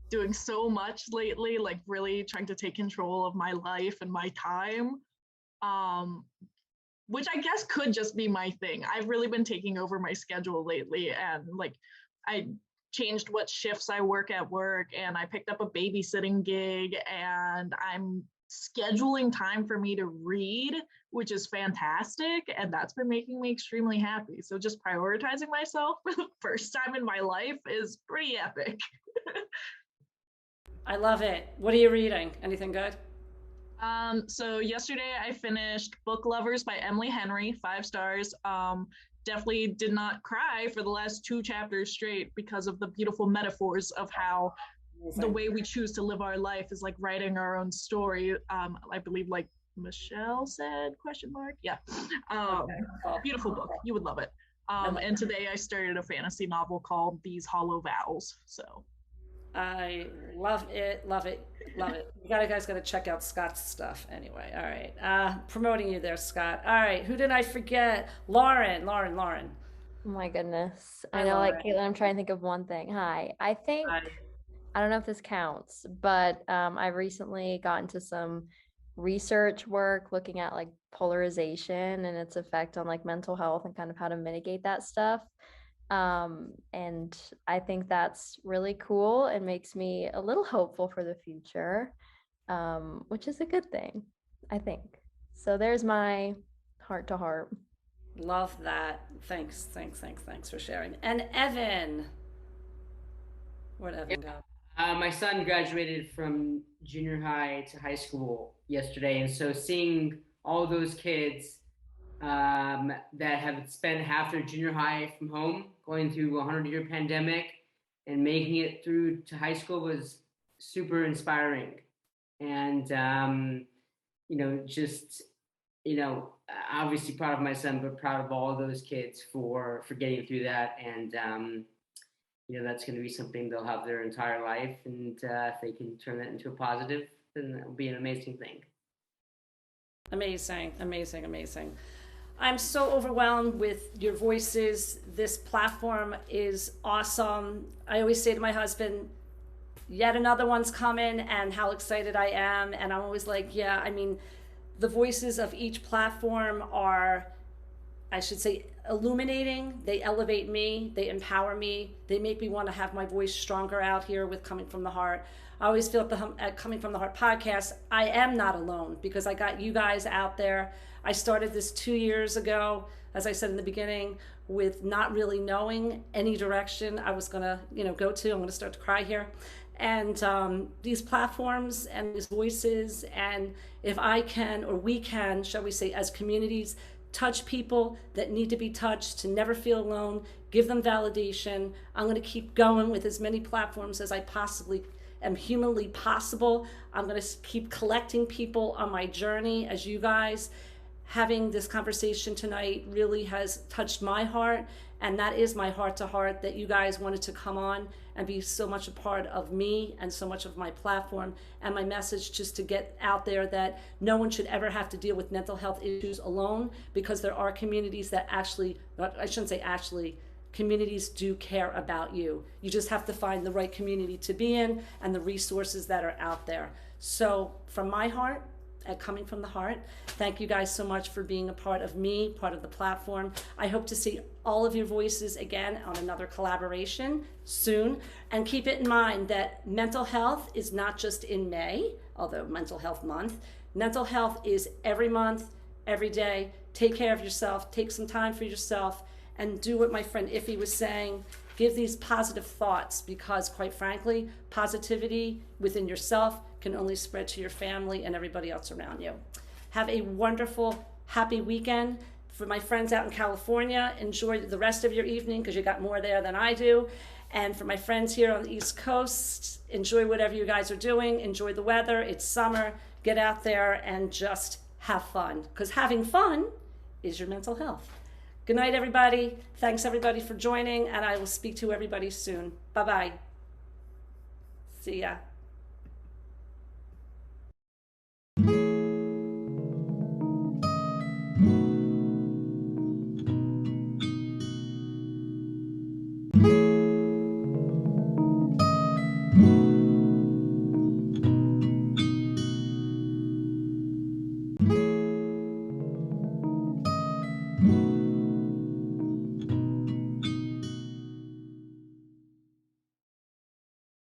doing so much lately, like really trying to take control of my life and my time, which I guess could just be my thing. I've really been taking over my schedule lately, and I changed what shifts I work at work, and I picked up a babysitting gig, and I'm scheduling time for me to read, which is fantastic, and that's been making me extremely happy. So just prioritizing myself for the first time in my life is pretty epic. I love it. What are you reading? Anything good? So yesterday I finished Book Lovers by Emily Henry, 5 stars. Definitely did not cry for the last 2 chapters straight because of the beautiful metaphors of how the way we choose to live our life is like writing our own story. I believe Michelle said, ? Yeah. Beautiful book. You would love it. And today I started a fantasy novel called These Hollow Vows. So I love it, love it, love it. You guys got to check out Scott's stuff anyway. All right. Promoting you there, Scott. All right. Who did I forget? Lauren. Oh my goodness. I Hi, know, like Lauren. Caitlin, I'm trying to think of one thing. Hi. I think, Hi. I don't know if this counts, but I recently got into some research work looking at like polarization and its effect on like mental health and kind of how to mitigate that stuff. And I think that's really cool and makes me a little hopeful for the future, which is a good thing, I think. So there's my heart to heart. Love that. Thanks for sharing. And Evan. Where'd Evan go? My son graduated from junior high to high school yesterday, and so seeing all those kids that have spent half their junior high from home, going through a 100-year pandemic, and making it through to high school was super inspiring. And just obviously proud of my son, but proud of all those kids for getting through that. And that's going to be something they'll have their entire life. And if they can turn that into a positive, then that will be an amazing thing. Amazing. I'm so overwhelmed with your voices. This platform is awesome. I always say to my husband, yet another one's coming, and how excited I am. And I'm always like, yeah, I mean, the voices of each platform are, I should say, illuminating. They elevate me, they empower me, they make me want to have my voice stronger out here with Coming from the Heart. I always feel at Coming from the Heart podcast, I am not alone because I got you guys out there. I started this 2 years ago, as I said in the beginning, with not really knowing any direction I was gonna, go to. I'm gonna start to cry here. And these platforms and these voices, and if I can, or we can, shall we say, as communities, touch people that need to be touched, to never feel alone, give them validation. I'm going to keep going with as many platforms as I possibly am humanly possible. I'm going to keep collecting people on my journey as you guys. Having this conversation tonight really has touched my heart, and that is my heart to heart, that you guys wanted to come on and be so much a part of me and so much of my platform and my message, just to get out there that no one should ever have to deal with mental health issues alone, because there are communities that actually, I shouldn't say actually, communities do care about you. You just have to find the right community to be in and the resources that are out there. So from my heart, at Coming from the Heart, thank you guys so much for being a part of me, part of the platform. I hope to see all of your voices again on another collaboration soon. And keep it in mind that mental health is not just in May, although Mental Health Month. Mental health is every month, every day. Take care of yourself, take some time for yourself, and do what my friend Iffy was saying. Give these positive thoughts, because quite frankly, positivity within yourself can only spread to your family and everybody else around you. Have a wonderful, happy weekend. For my friends out in California, enjoy the rest of your evening, because you got more there than I do. And for my friends here on the East Coast, enjoy whatever you guys are doing. Enjoy the weather. It's summer. Get out there and just have fun, because having fun is your mental health. Good night, everybody. Thanks, everybody, for joining, and I will speak to everybody soon. Bye-bye. See ya.